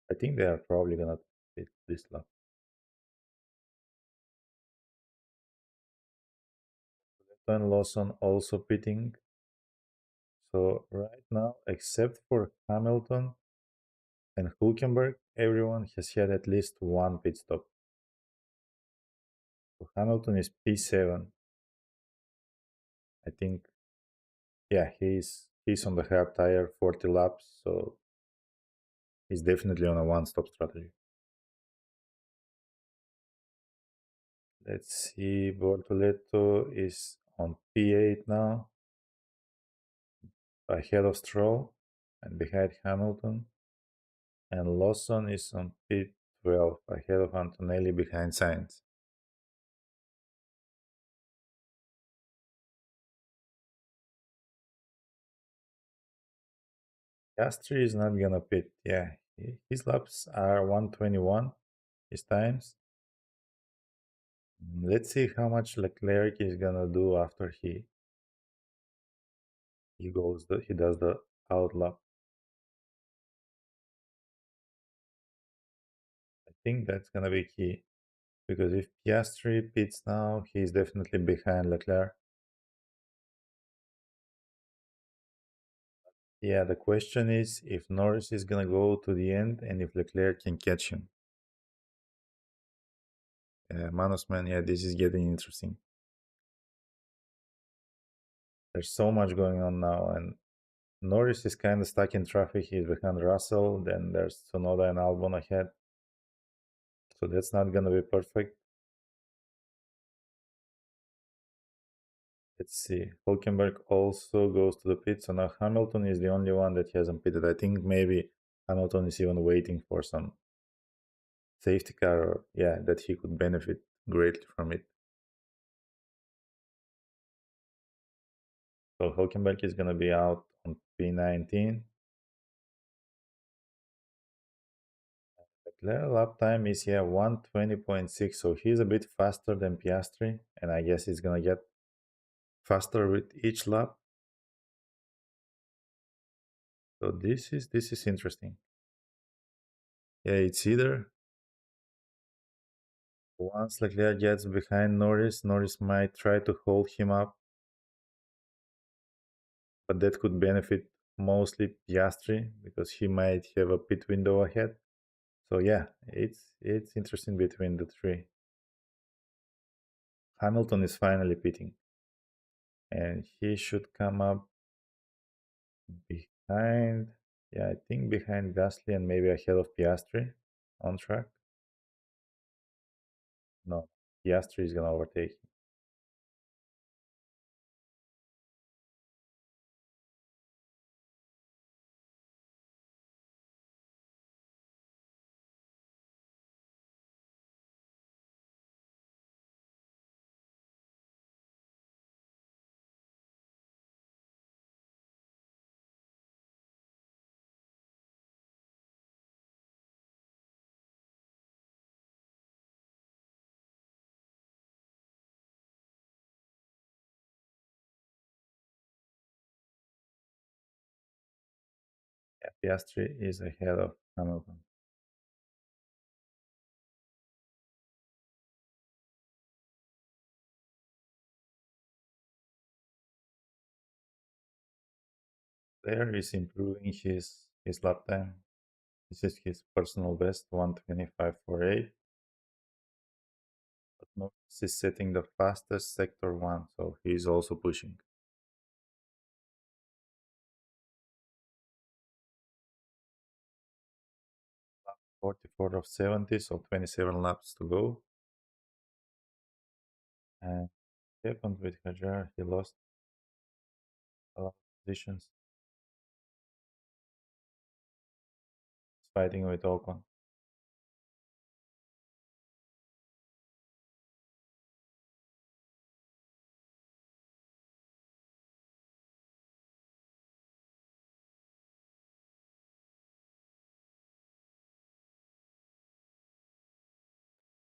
I think they are probably gonna pit this lap. And Lawson also pitting. So right now, except for Hamilton and Hulkenberg, everyone has had at least one pit stop. So Hamilton is P7. I think, yeah, he's on the hard tire, 40 laps, so he's definitely on a one-stop strategy. Let's see, Bortoleto is on P8 now, ahead of Stroll and behind Hamilton, and Lawson is on P12, ahead of Antonelli behind Sainz. Piastri is not gonna pit. Yeah, his laps are 121. His times. Let's see how much Leclerc is gonna do after he does the out lap. I think that's gonna be key because if Piastri pits now, he's definitely behind Leclerc. Yeah, the question is if Norris is gonna go to the end and if Leclerc can catch him. Manos man, yeah, this is getting interesting. There's so much going on now, and Norris is kind of stuck in traffic. He's behind Russell. Then there's Tsunoda and Albon ahead. So that's not going to be perfect. Let's see. Hulkenberg also goes to the pit. So now Hamilton is the only one that hasn't pitted. I think maybe Hamilton is even waiting for some safety car or, yeah, that he could benefit greatly from it. So Hulkenberg is going to be out on P19. Leclerc lap time is here 120.6, so he's a bit faster than Piastri, and I guess he's gonna get faster with each lap. So this is interesting. Yeah, it's either once Leclerc gets behind Norris, Norris might try to hold him up, but that could benefit mostly Piastri because he might have a pit window ahead. So yeah, it's interesting between the three. Hamilton is finally pitting, and he should come up behind. Yeah, I think behind Gasly and maybe ahead of Piastri on track. No, Piastri is gonna overtake him. Piastri is ahead of Hamilton. Leclerc is improving his lap time. This is his personal best, 1:25.48. But Norris is setting the fastest sector one, so he's also pushing. 44 of 70, so 27 laps to go. And what happened with Hajar? He lost a lot of positions. He's fighting with Ocon.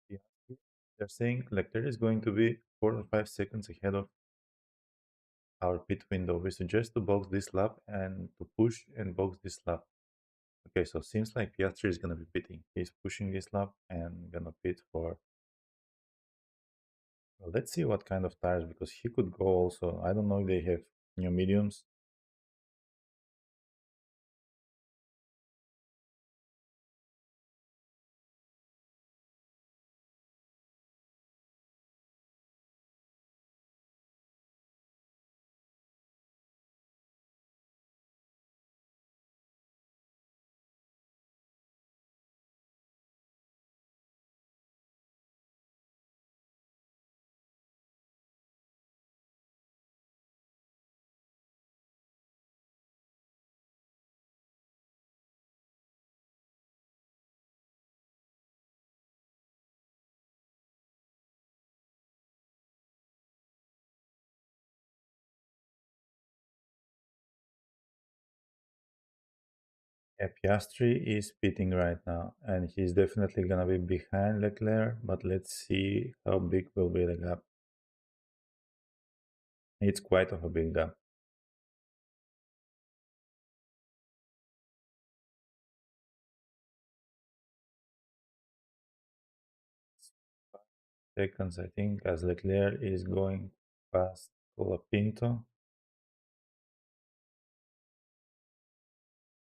Yeah. They're saying Leclerc is going to be 4 or 5 seconds ahead of our pit window. We suggest to box this lap and to push and box this lap. Okay, so seems like Piastri is gonna be pitting. He's pushing this lap and gonna pit for. Well, let's see what kind of tires because he could go also. I don't know if they have new mediums. Yeah, Piastri is pitting right now, and he's definitely gonna be behind Leclerc. But let's see how big will be the gap. It's quite of a big gap. It's 5 seconds, I think, as Leclerc is going past Colapinto.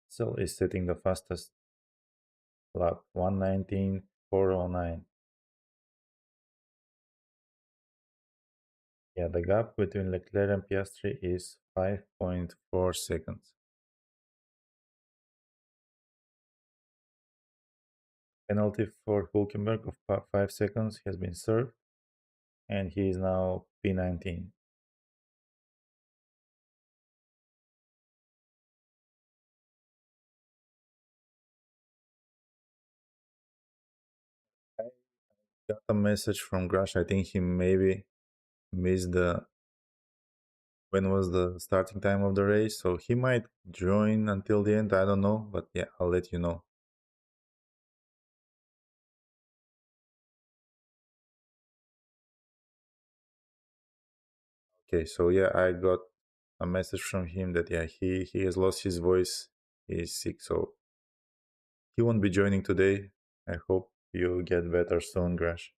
Still is setting the fastest lap, 1:19.409. Yeah, the gap between Leclerc and Piastri is 5.4 seconds. Penalty for Hulkenberg of 5 seconds has been served, and he is now P19. I got a message from Grash. I think he maybe missed the when was the starting time of the race, so he might join until the end. I don't know, but yeah, I'll let you know. Okay, so yeah, I got a message from him that yeah, he has lost his voice. He's sick, so he won't be joining today. I hope you get better soon, Grash.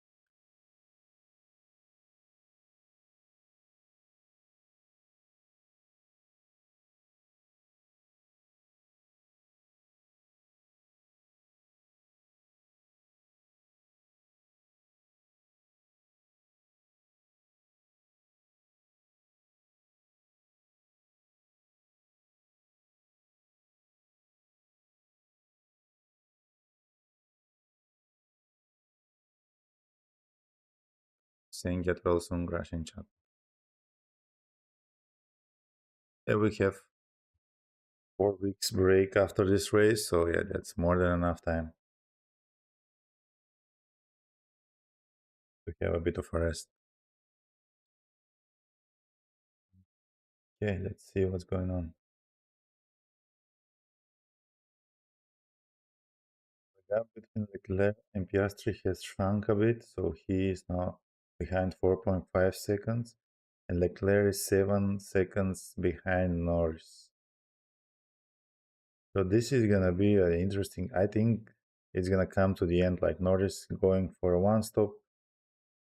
Saying get well soon, Grash in chat. Yeah, we have 4 weeks break after this race, so yeah, that's more than enough time to have a bit of a rest. Okay, let's see what's going on. The gap between Leclerc and Piastri has shrunk a bit, so he is now behind 4.5 seconds, and Leclerc is 7 seconds behind Norris. So this is gonna be interesting. I think it's gonna come to the end, like Norris going for a one stop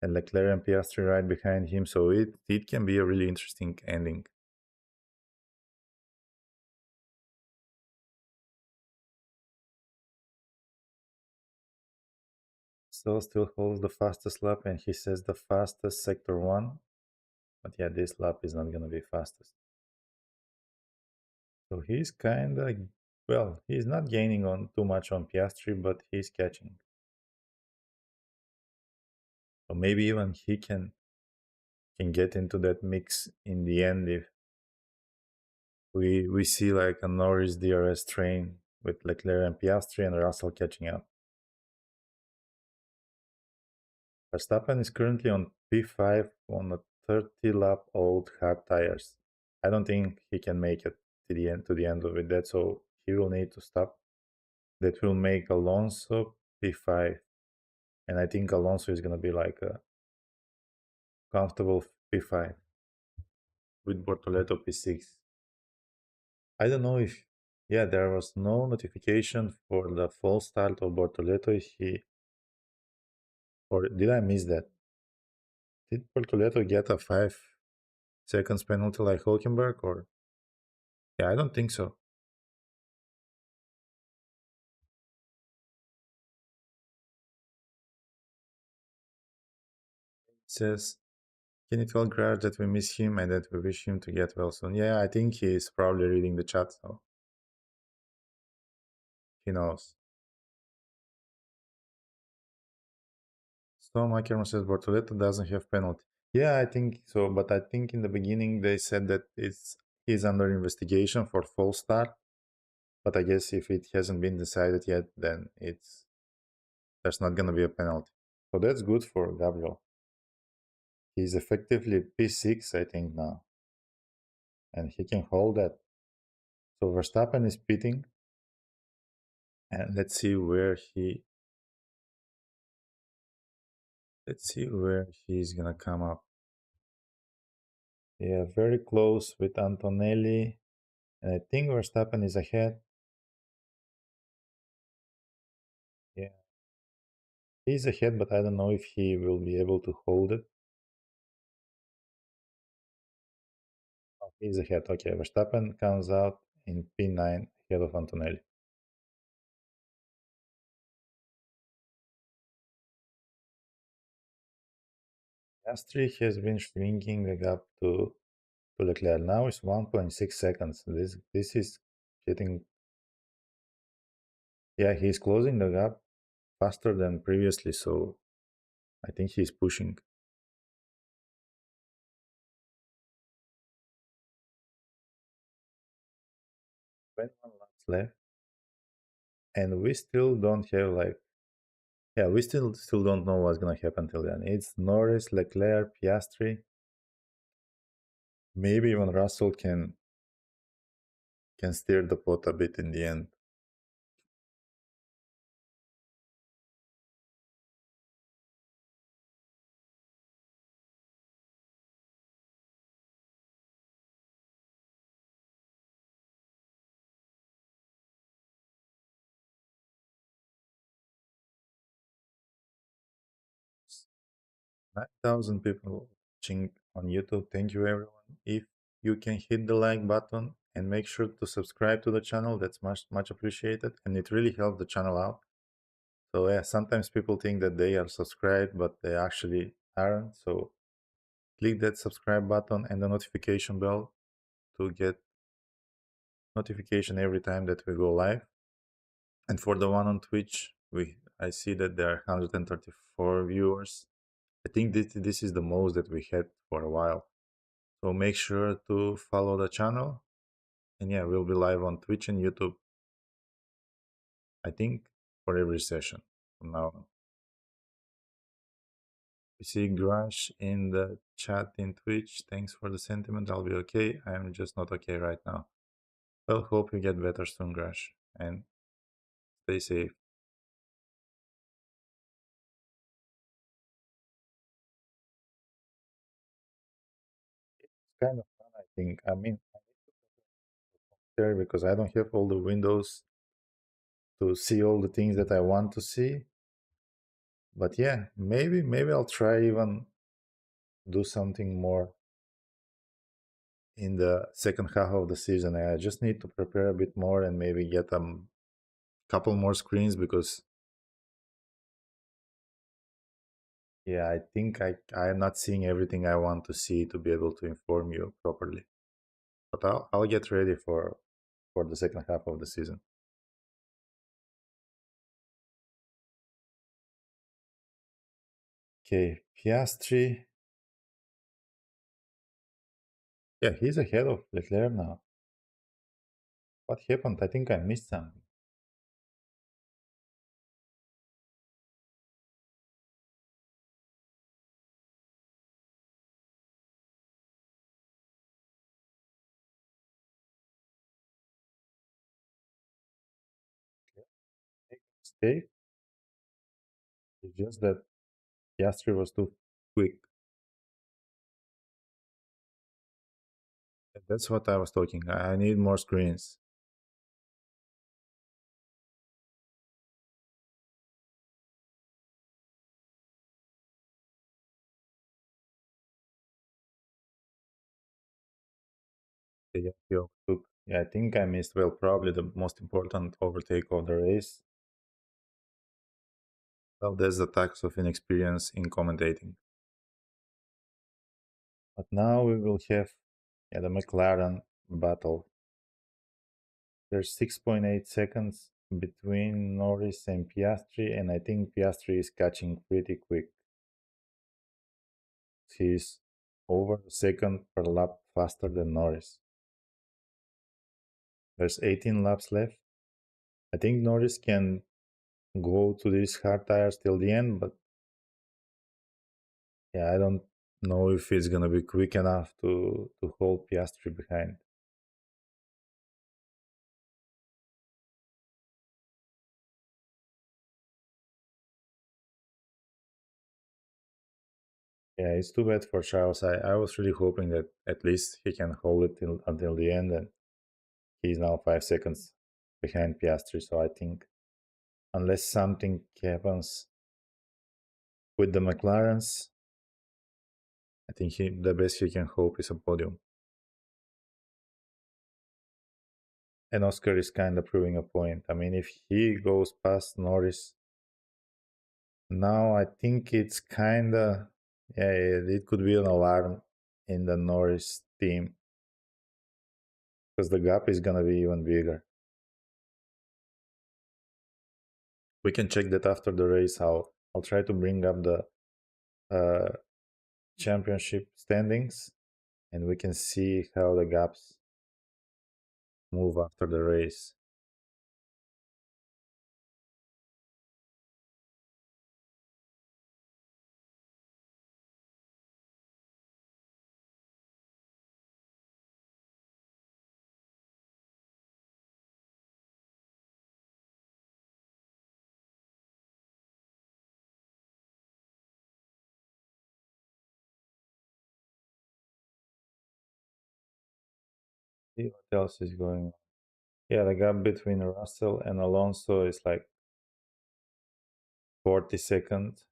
and Leclerc and Piastri right behind him. So it can be a really interesting ending. So still holds the fastest lap, and he says the fastest sector one. But yeah, this lap is not gonna be fastest. So he's kind of, well, he's not gaining on too much on Piastri, but he's catching. So maybe even he can get into that mix in the end if we see like a Norris DRS train with Leclerc and Piastri and Russell catching up. Verstappen is currently on P5 on a 30 lap old hard tires. I don't think he can make it to the end of it. That so he will need to stop. That will make Alonso P5, and I think Alonso is gonna be like a comfortable P5 with Bortoleto P6. I don't know if, yeah, there was no notification for the false start of Bortoleto. If he, or did I miss that? Did Bortoleto get a 5 seconds penalty like Hulkenberg? Or yeah, I don't think so. It says, can you tell Garage that we miss him and that we wish him to get well soon? Yeah, I think he is probably reading the chat, so he knows. Storm Ackerman says Bortoleto doesn't have penalty. Yeah, I think so, but I think in the beginning they said that he's under investigation for false start. But I guess if it hasn't been decided yet, then there's not gonna be a penalty. So that's good for Gabriel. He's effectively P6, I think now, and he can hold that. So Verstappen is pitting, and let's see where he's gonna come up. Yeah, very close with Antonelli, and I think Verstappen is ahead. Yeah, he's ahead, but I don't know if he will be able to hold it. Oh, he's ahead. Okay, Verstappen comes out in P9 ahead of Antonelli. Piastri has been shrinking the gap to Leclerc. Now it's 1.6 seconds. This is getting, yeah, he's closing the gap faster than previously, so I think he's pushing. 21 laps left, and we still don't have like, yeah, we still don't know what's gonna happen till then. It's Norris, Leclerc, Piastri. Maybe even Russell can steer the pot a bit in the end. It's 9,000 people watching on YouTube. Thank you, everyone. If you can hit the like button and make sure to subscribe to the channel, that's much appreciated, and it really helps the channel out. So yeah, sometimes people think that they are subscribed, but they actually aren't. So click that subscribe button and the notification bell to get notification every time that we go live. And for the one on Twitch, I see that there are 134 viewers. I think this is the most that we had for a while. So make sure to follow the channel. And yeah, we'll be live on Twitch and YouTube, I think, for every session from now on. We see Grash in the chat in Twitch. Thanks for the sentiment. I'll be okay. I'm just not okay right now. Well, hope you get better soon, Grash. And stay safe. It's kind of fun, I think. I mean, there because I don't have all the windows to see all the things that I want to see. But yeah, maybe I'll try even do something more in the second half of the season. I just need to prepare a bit more and maybe get a couple more screens because yeah, I think I'm not seeing everything I want to see to be able to inform you properly. But I'll get ready for the second half of the season. Okay, Piastri. Yeah, he's ahead of Leclerc now. What happened? I think I missed something. Make a mistake. It's just that Piastri was too quick. That's what I was talking. I need more screens. Yeah, he overtook. Yeah, I think I missed, well, probably the most important overtake of the race. Well, there's the tax of inexperience in commentating. But now we will have, yeah, the McLaren battle. There's 6.8 seconds between Norris and Piastri, and I think Piastri is catching pretty quick. He's over a second per lap faster than Norris. There's 18 laps left. I think Norris can go to these hard tires till the end, but yeah, I don't know if it's gonna be quick enough to hold Piastri behind. Yeah, it's too bad for Charles. I was really hoping that at least he can hold it until the end, and he's now 5 seconds behind Piastri. So I think unless something happens with the McLarens, I think the best he can hope is a podium. And Oscar is kind of proving a point. I mean, if he goes past Norris now, I think it's kind of, yeah, it could be an alarm in the Norris team because the gap is gonna be even bigger. We can check that after the race. I'll try to bring up the uh, championship standings, and we can see how the gaps move after the race. See what else is going on. Yeah, the gap between Russell and Alonso is like 40 seconds.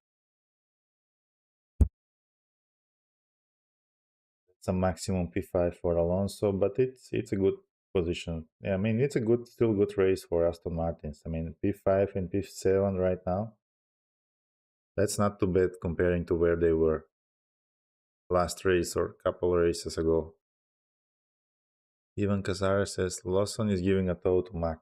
It's a maximum P5 for Alonso, but it's a good position. Yeah, I mean it's a still good race for Aston Martins. I mean P5 and P7 right now. That's not too bad comparing to where they were last race or couple races ago. Even Kazara says Lawson is giving a tow to Max.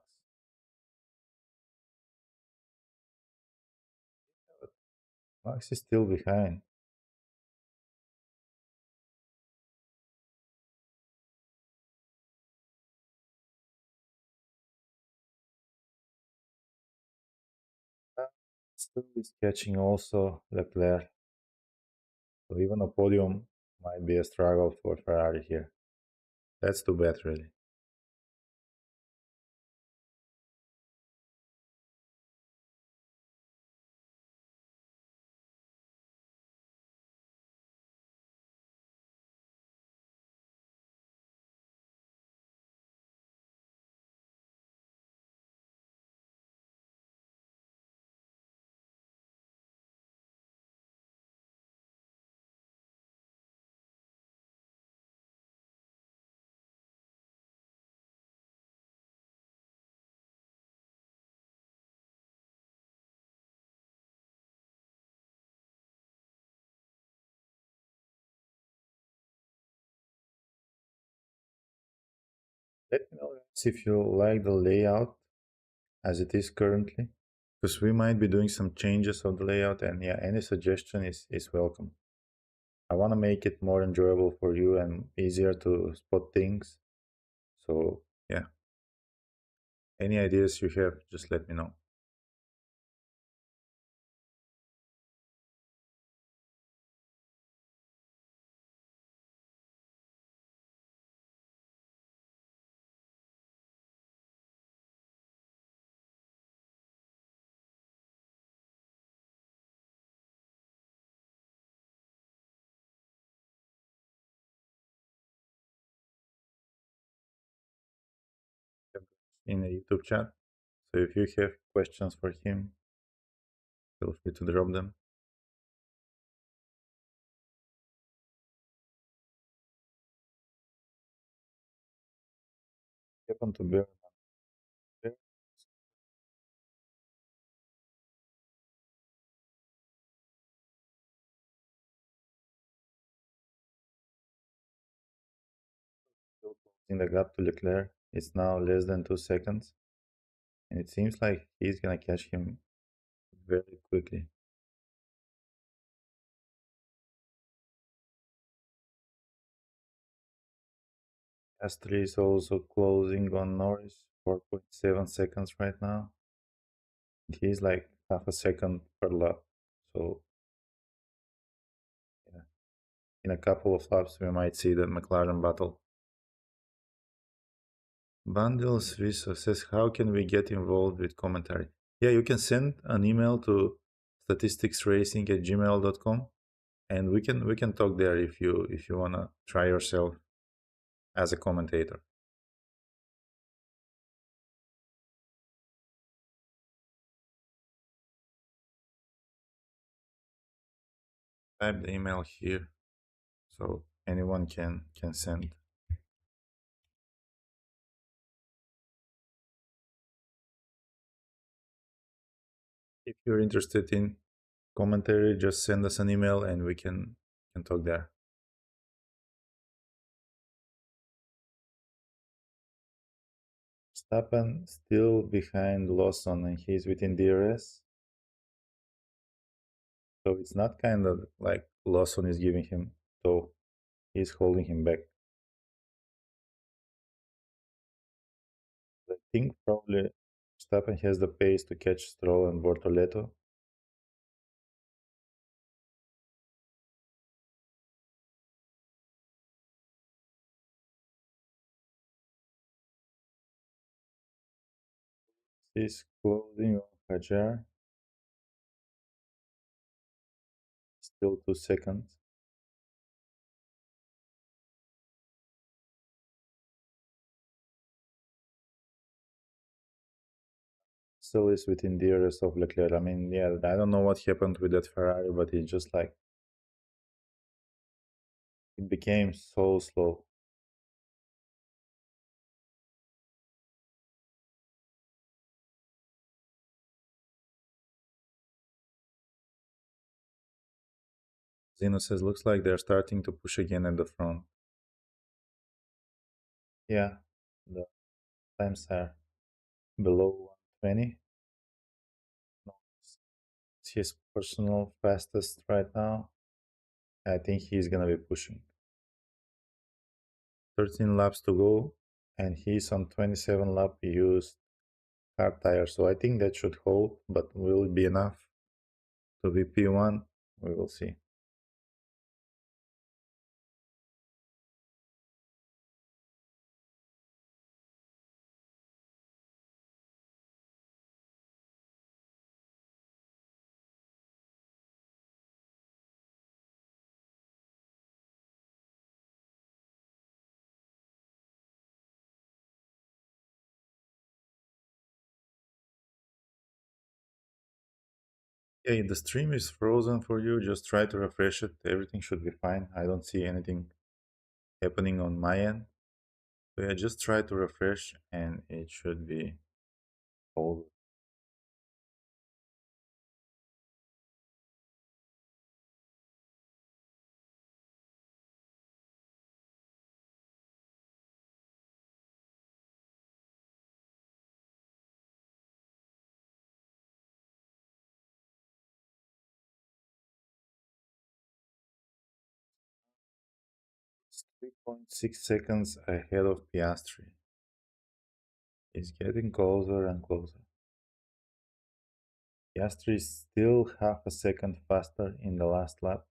Max is still behind. Still is catching also Leclerc. So even a podium might be a struggle for Ferrari here. That's too bad, really. Let me know guys, if you like the layout as it is currently, because we might be doing some changes of the layout, and yeah, any suggestion is welcome. I want to make it more enjoyable for you and easier to spot things. So yeah, any ideas you have, just let me know. In a YouTube chat. So if you have questions for him, feel free to drop them. Happen to be still closing the gap to Leclerc. It's now less than 2 seconds, and it seems like he's gonna catch him very quickly. S3 is also closing on Norris, 4.7 seconds right now. He's like half a second per lap. So yeah, in a couple of laps, we might see the McLaren battle. Bundles Visa says, how can we get involved with commentary? Yeah, you can send an email to statisticsracing@gmail.com, and we can talk there if you wanna try yourself as a commentator. Type the email here so anyone can send. If you're interested in commentary, just send us an email and we can talk there. Stappen still behind Lawson and he's within DRS. So it's not kind of like Lawson is giving him, so he's holding him back. I think probably Stappen has the pace to catch Stroll and Bortoleto. He's closing on Hajar. Still 2 seconds. Still is within DRS of Leclerc. I mean, yeah, I don't know what happened with that Ferrari, but it just like it became so slow. Zeno says, looks like they're starting to push again at the front. Yeah, the times are below 120. It's his personal fastest right now. I think he's gonna be pushing. 13 laps to go, and he's on 27 lap used hard tire. So I think that should hold, but will it be enough to be P1? We will see. Okay, the stream is frozen for you. Just try to refresh it. Everything should be fine. I don't see anything happening on my end. So yeah, just try to refresh and it should be all. It's 3.6 seconds ahead of Piastri. He's getting closer and closer. Piastri is still half a second faster in the last lap.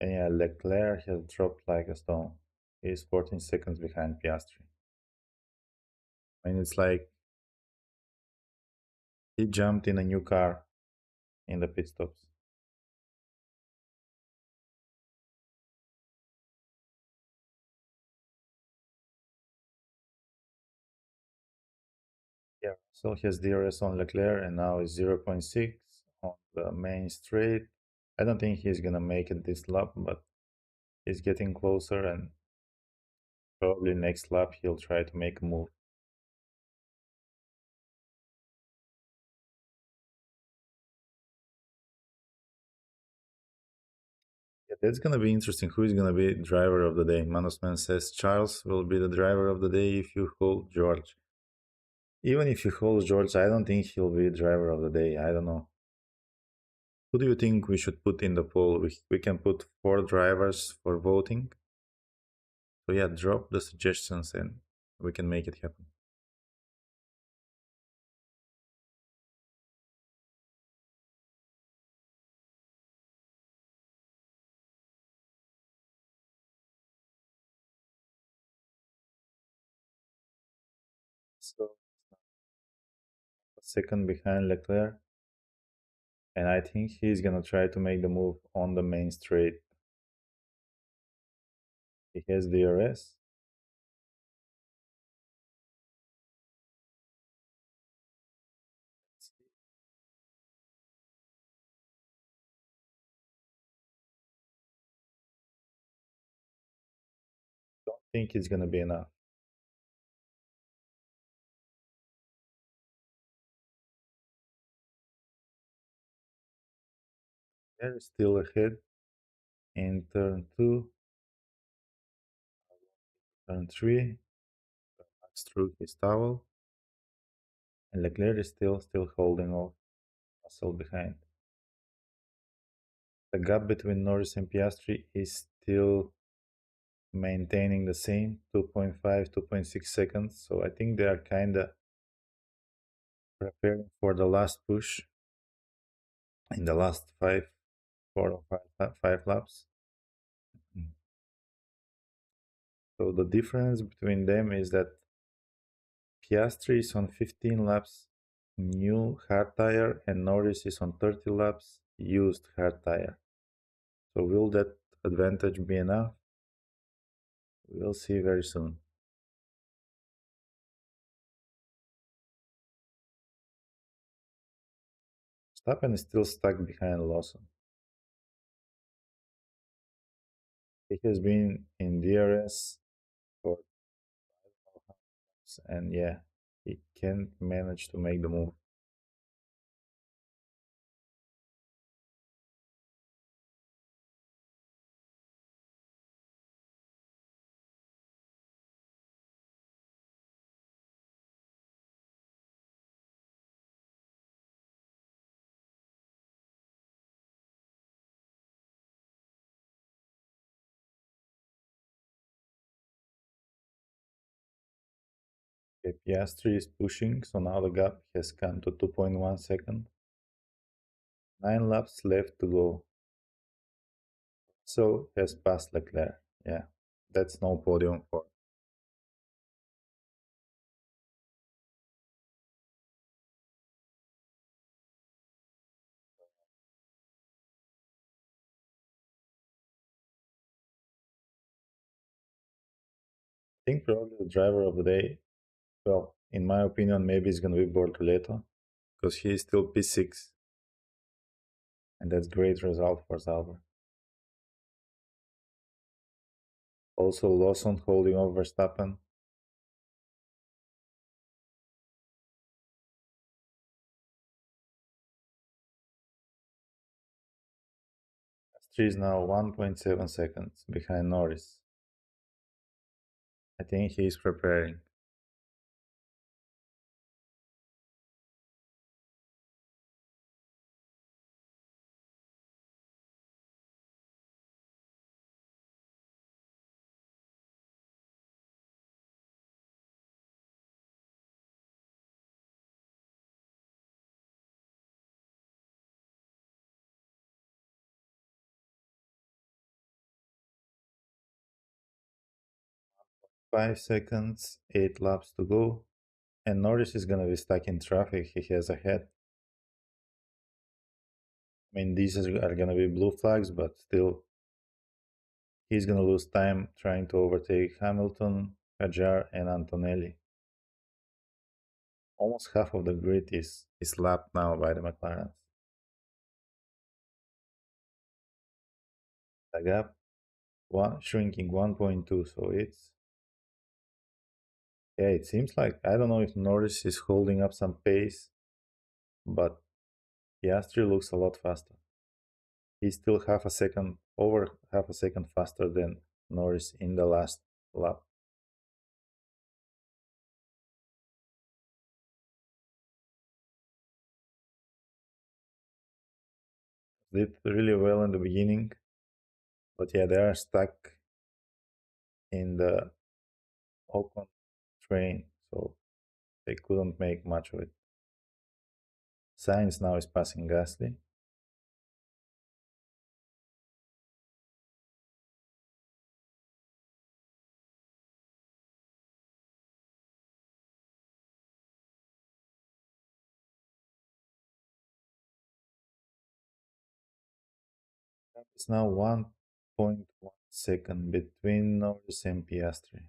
And yeah, Leclerc has dropped like a stone. He's 14 seconds behind Piastri. I mean, it's like he jumped in a new car in the pit stops. Yeah. So he has DRS on Leclerc and now is zero point 0.6 on the main straight. I don't think he's gonna make it this lap, but he's getting closer and probably next lap he'll try to make a move. Yeah, that's gonna be interesting. Who is gonna be driver of the day? Manusman says Charles will be the driver of the day if you hold George. Even if you hold George, I don't think he'll be driver of the day. I don't know. Who do you think we should put in the poll? We can put 4 drivers for voting. So yeah, drop the suggestions and we can make it happen. So a second behind Leclerc, and I think he's gonna try to make the move on the main straight. He has DRS. Don't think it's gonna be enough. They're still ahead in turn 2, turn 3. Max through his towel, and Leclerc is still holding off Russell behind. The gap between Norris and Piastri is still maintaining the same 2.5, 2.6 seconds. So I think they are kind of preparing for the last push in the last 4 or 5 laps. So the difference between them is that Piastri is on 15 laps new hard tire and Norris is on 30 laps used hard tire. So will that advantage be enough? We'll see very soon. Verstappen is still stuck behind Lawson. He has been in DRS for and yeah, he can't manage to make the move. Okay, Piastri is pushing, so now the gap has come to 2.1 second. 9 laps left to go. So has passed Leclerc. Yeah, that's no podium for. I think probably the driver of the day, well, in my opinion, maybe it's going to be Bortoleto because he is still P6, and that's great result for Sauber. Also, Lawson holding off Verstappen. Piastri is now 1.7 seconds behind Norris. I think he is preparing. 5 seconds, 8 laps to go. And Norris is gonna be stuck in traffic. He has ahead. I mean, these are gonna be blue flags, but still, he's gonna lose time trying to overtake Hamilton, Hajar, and Antonelli. Almost half of the grid is lapped now by the McLarens. The gap shrinking 1.2, so it's yeah, it seems like I don't know if Norris is holding up some pace, but Piastri looks a lot faster. He's still over half a second faster than Norris in the last lap. Did really well in the beginning, but yeah, they are stuck in the open train, so they couldn't make much of it. Sainz now is passing Gasly. It's now 1.1 second between Norris and Piastri.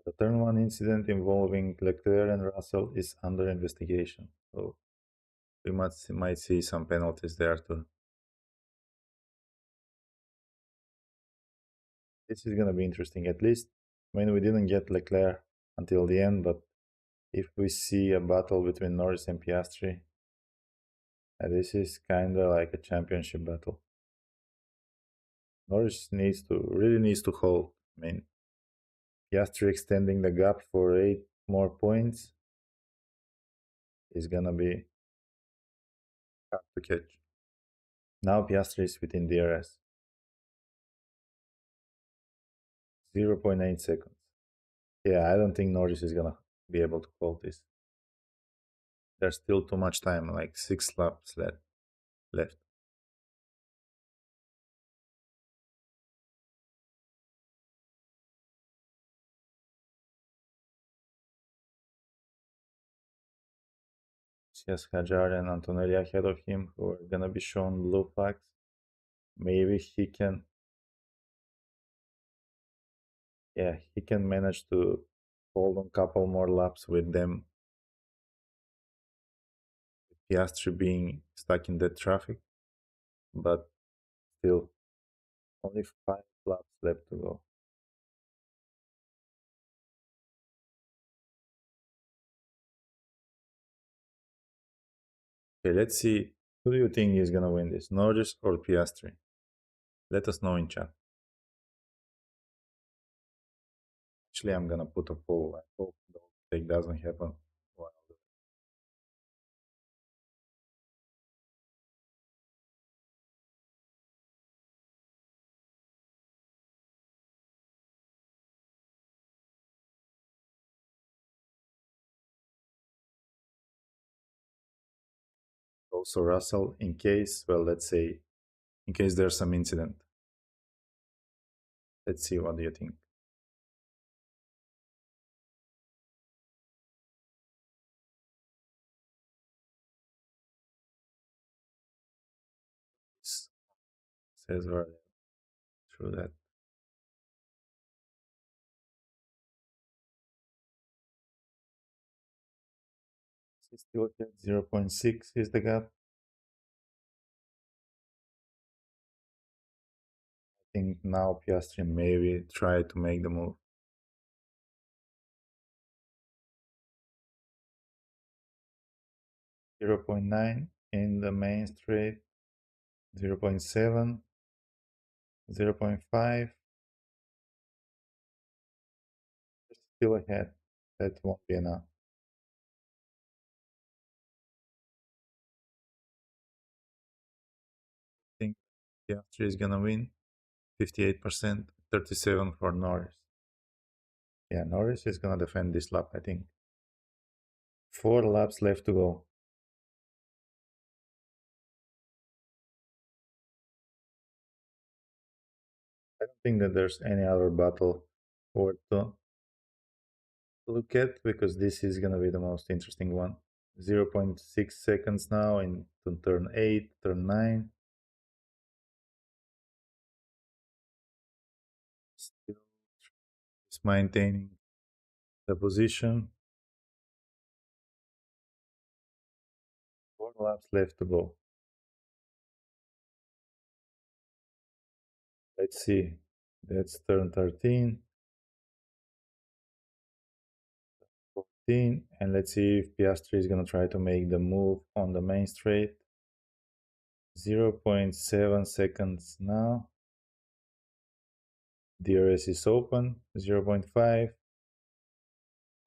The turn one incident involving Leclerc and Russell is under investigation, so we might see some penalties there too. This is gonna be interesting. At least, I mean, we didn't get Leclerc until the end, but if we see a battle between Norris and Piastri, this is kinda like a championship battle. Norris really needs to hold. I mean, Piastri extending the gap for 8 more points is gonna be hard to catch. Now Piastri is within DRS. 0.8 seconds. Yeah, I don't think Norris is gonna be able to hold this. There's still too much time, like 6 laps left. He has Hajar and Antonelli ahead of him who are gonna be shown blue flags. Maybe he can manage to hold on couple more laps with them. Piastri being stuck in the traffic, but still only 5 laps left to go. Okay, let's see. Who do you think is gonna win this, Norris or Piastri? Let us know in chat. Actually, I'm gonna put a poll. I hope the overtake doesn't happen. Also, Russell, in case, well, let's say, in case there's some incident. Let's see, what do you think? Says earlier. True that. Still at 0.6 is the gap. I think now Piastri maybe try to make the move. 0.9 in the main straight, 0.7, 0.5. Still ahead. That won't be enough. I think Piastri is gonna win. 58%, 37 for Norris. Yeah, Norris is gonna defend this lap, I think. 4 laps left to go. I don't think that there's any other battle worth to look at because this is gonna be the most interesting one. 0.6 seconds now in turn 8, turn 9. Still is maintaining the position. 4 laps left to go. Let's see. That's turn 13, 14, and let's see if Piastri is gonna try to make the move on the main straight. 0.7 seconds now. DRS is open. 0.5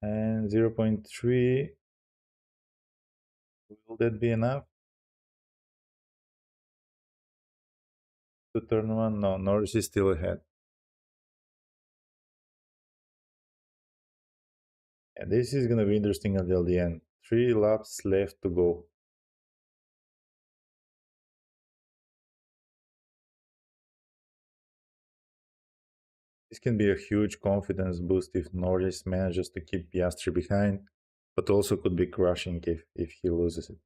and 0.3. Will that be enough to turn one? No, Norris is still ahead. And this is gonna be interesting until the end. 3 laps left to go. This can be a huge confidence boost if Norris manages to keep Piastri behind, but also could be crushing if he loses it.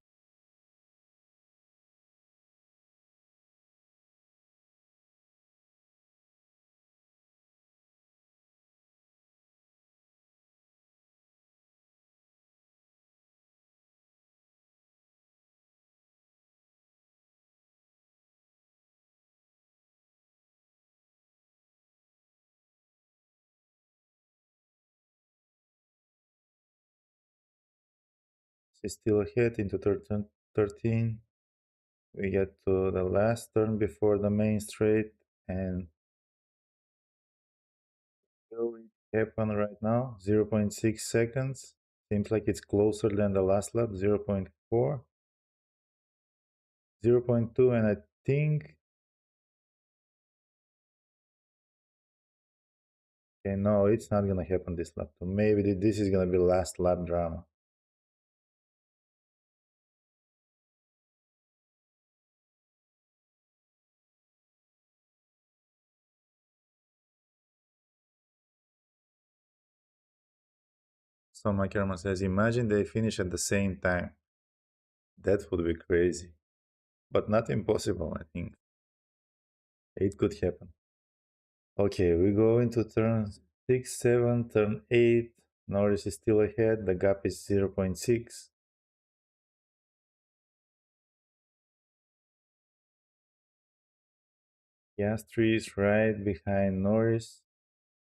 He's still ahead into turn 13. We get to the last turn before the main straight, and will it happen right now? 0.6 seconds. Seems like it's closer than the last lap. 0.4, 0.2, and I think. Okay, no, it's not gonna happen this lap. So maybe this is gonna be last lap drama. So my camera says, imagine they finish at the same time. That would be crazy. But not impossible, I think. It could happen. Okay, we go into turn 6, 7, turn 8. Norris is still ahead. The gap is 0.6. Piastri is right behind Norris,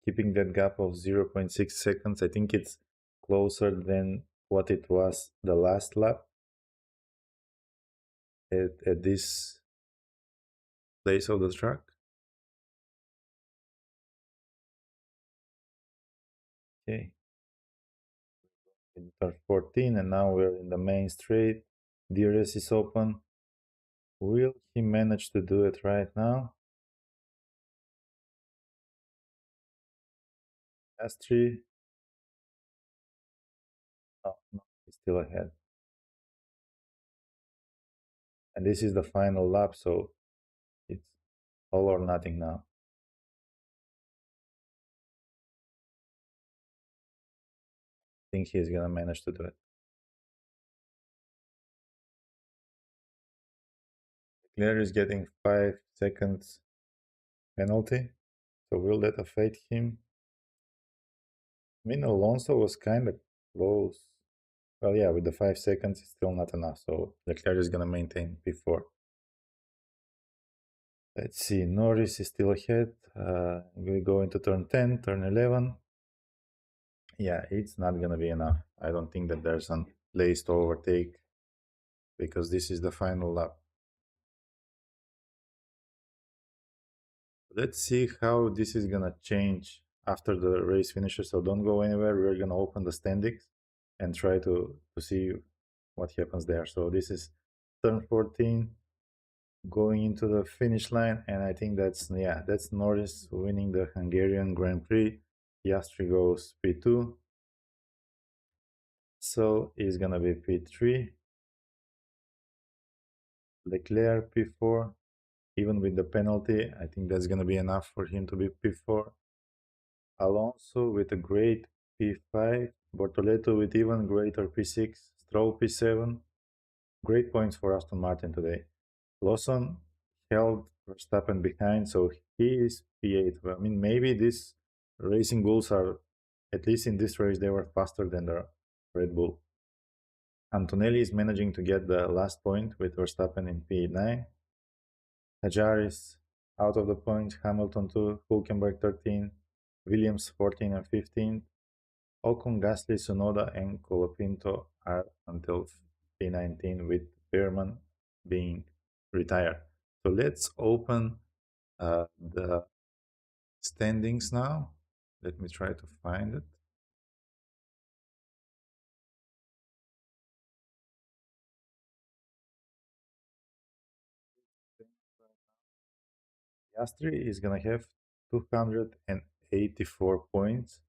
keeping that gap of 0.6 seconds. I think it's closer than what it was the last lap at this place of the track. Okay. In turn 14, and now we're in the main straight. DRS is open. Will he manage to do it right now? Piastri. No, no, he's still ahead. And this is the final lap, so it's all or nothing now. I think he's gonna manage to do it. Leclerc is getting 5 seconds penalty, so will that affect him? I mean, Alonso was kind of close. Well, yeah, with the 5 seconds, it's still not enough, so Leclerc is gonna maintain P4. Let's see, Norris is still ahead. We go into turn 10, turn 11. Yeah, it's not gonna be enough. I don't think that there's a place to overtake because this is the final lap. Let's see how this is gonna change after the race finishes. So don't go anywhere. We're gonna open the standings and try to see what happens there. So this is turn 14 going into the finish line, and I think that's Norris winning the Hungarian Grand Prix. Piastri goes P2. So it's gonna be P3. Leclerc P4. even with the penalty. I think that's going to be enough for him to be P4. Alonso with a great P5, Bortoleto with even greater P6, Stroll P7. Great points for Aston Martin today. Lawson held Verstappen behind, so he is P8. I mean, maybe these racing bulls are, at least in this race, they were faster than the Red Bull. Antonelli is managing to get the last point with Verstappen in P9. Hajar is out of the point, Hamilton 2, Hulkenberg 13, Williams 14 and 15. Ocon, Gasly, Sonoda, and Colapinto are until P19 with Behrman being retired. So let's open the standings now. Let me try to find it. Piastri is gonna have 284 points.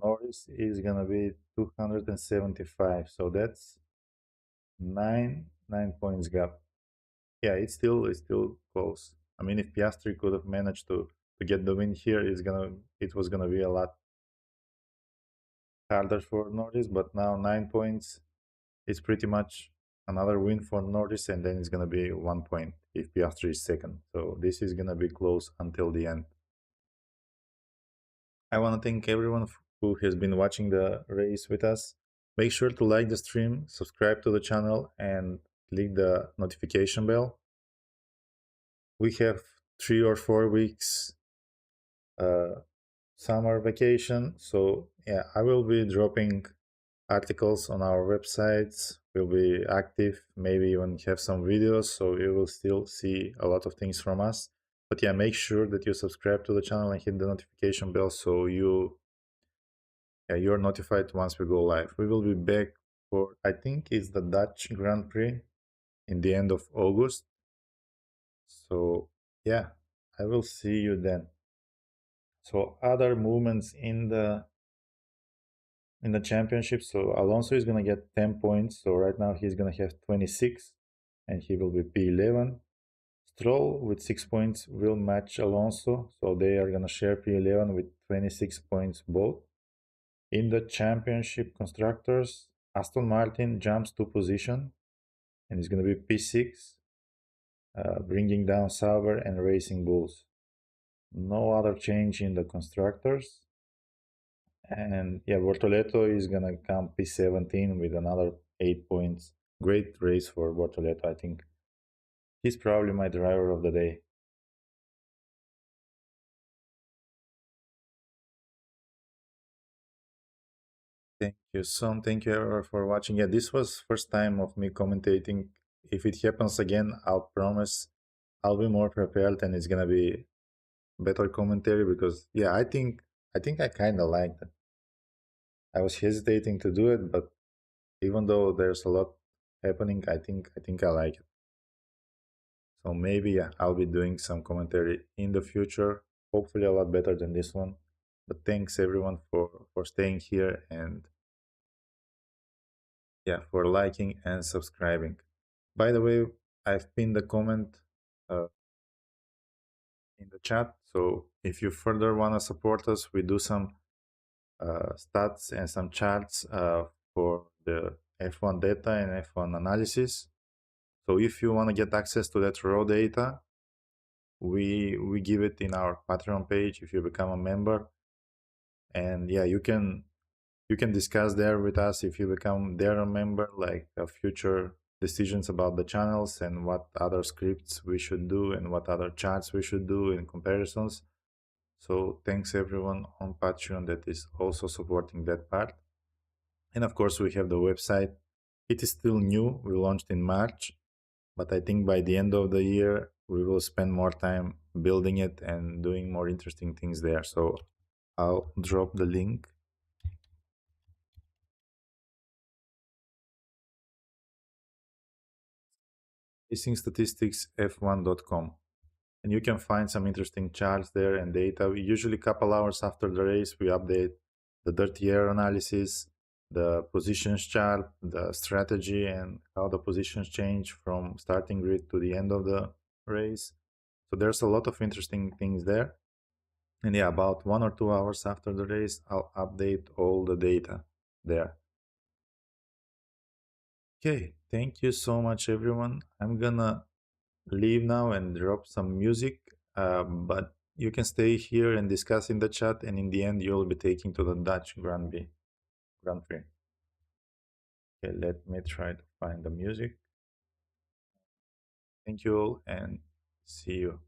Norris is gonna be 275. So that's nine points gap. Yeah, it's still close. I mean, if Piastri could have managed to get the win here, it was gonna be a lot harder for Norris. But now 9 points is pretty much another win for Norris, and then it's gonna be 1 point if Piastri is second. So this is gonna be close until the end. I want to thank everyone who has been watching the race with us. Make sure to like the stream, subscribe to the channel, and click the notification bell. We have 3 or 4 weeks summer vacation, so yeah, I will be dropping articles on our websites. We'll be active, maybe even have some videos, so you will still see a lot of things from us. But yeah, make sure that you subscribe to the channel and hit the notification bell so you're notified once we go live. We will be back for, I think it's the Dutch Grand Prix in the end of August. So yeah, I will see you then. So other movements in the championship. So Alonso is gonna get 10 points. So right now he's gonna have 26 and he will be P11. Stroll with 6 points will match Alonso. So they are gonna share P11 with 26 points both. In the championship constructors, Aston Martin jumps 2 positions and is gonna be P6, bringing down Sauber and Racing Bulls. No other change in the constructors. And yeah, Bortoleto is gonna come P17 with another 8 points. Great race for Bortoleto, I think. He's probably my driver of the day. Thank you, Son. Thank you everyone for watching. Yeah, this was first time of me commentating. If it happens again, I'll promise I'll be more prepared and it's gonna be better commentary because yeah, I think I kinda liked it. I was hesitating to do it, but even though there's a lot happening, I think I like it. So maybe yeah, I'll be doing some commentary in the future, hopefully a lot better than this one. But thanks everyone for staying here and yeah, for liking and subscribing. By the way, I've pinned the comment uh, in the chat. So if you further want to support us, we do some stats and some charts for the F1 data and F1 analysis. So if you want to get access to that raw data, we give it in our Patreon page if you become a member. And yeah, you can discuss there with us if you become there a member, like future decisions about the channels and what other scripts we should do and what other charts we should do in comparisons. So thanks everyone on Patreon that is also supporting that part. And of course we have the website. It is still new, we launched in March, but I think by the end of the year we will spend more time building it and doing more interesting things there. So I'll drop the link. racingstatisticsf1.com, and you can find some interesting charts there and data. We usually couple hours after the race we update the dirty air analysis, the positions chart, the strategy and how the positions change from starting grid to the end of the race. So there's a lot of interesting things there. And yeah, about 1 or 2 hours after the race, I'll update all the data there. Okay, thank you so much, everyone. I'm gonna leave now and drop some music, but you can stay here and discuss in the chat. And in the end, you'll be taking to the Dutch Grand Prix. Okay, let me try to find the music. Thank you all and see you.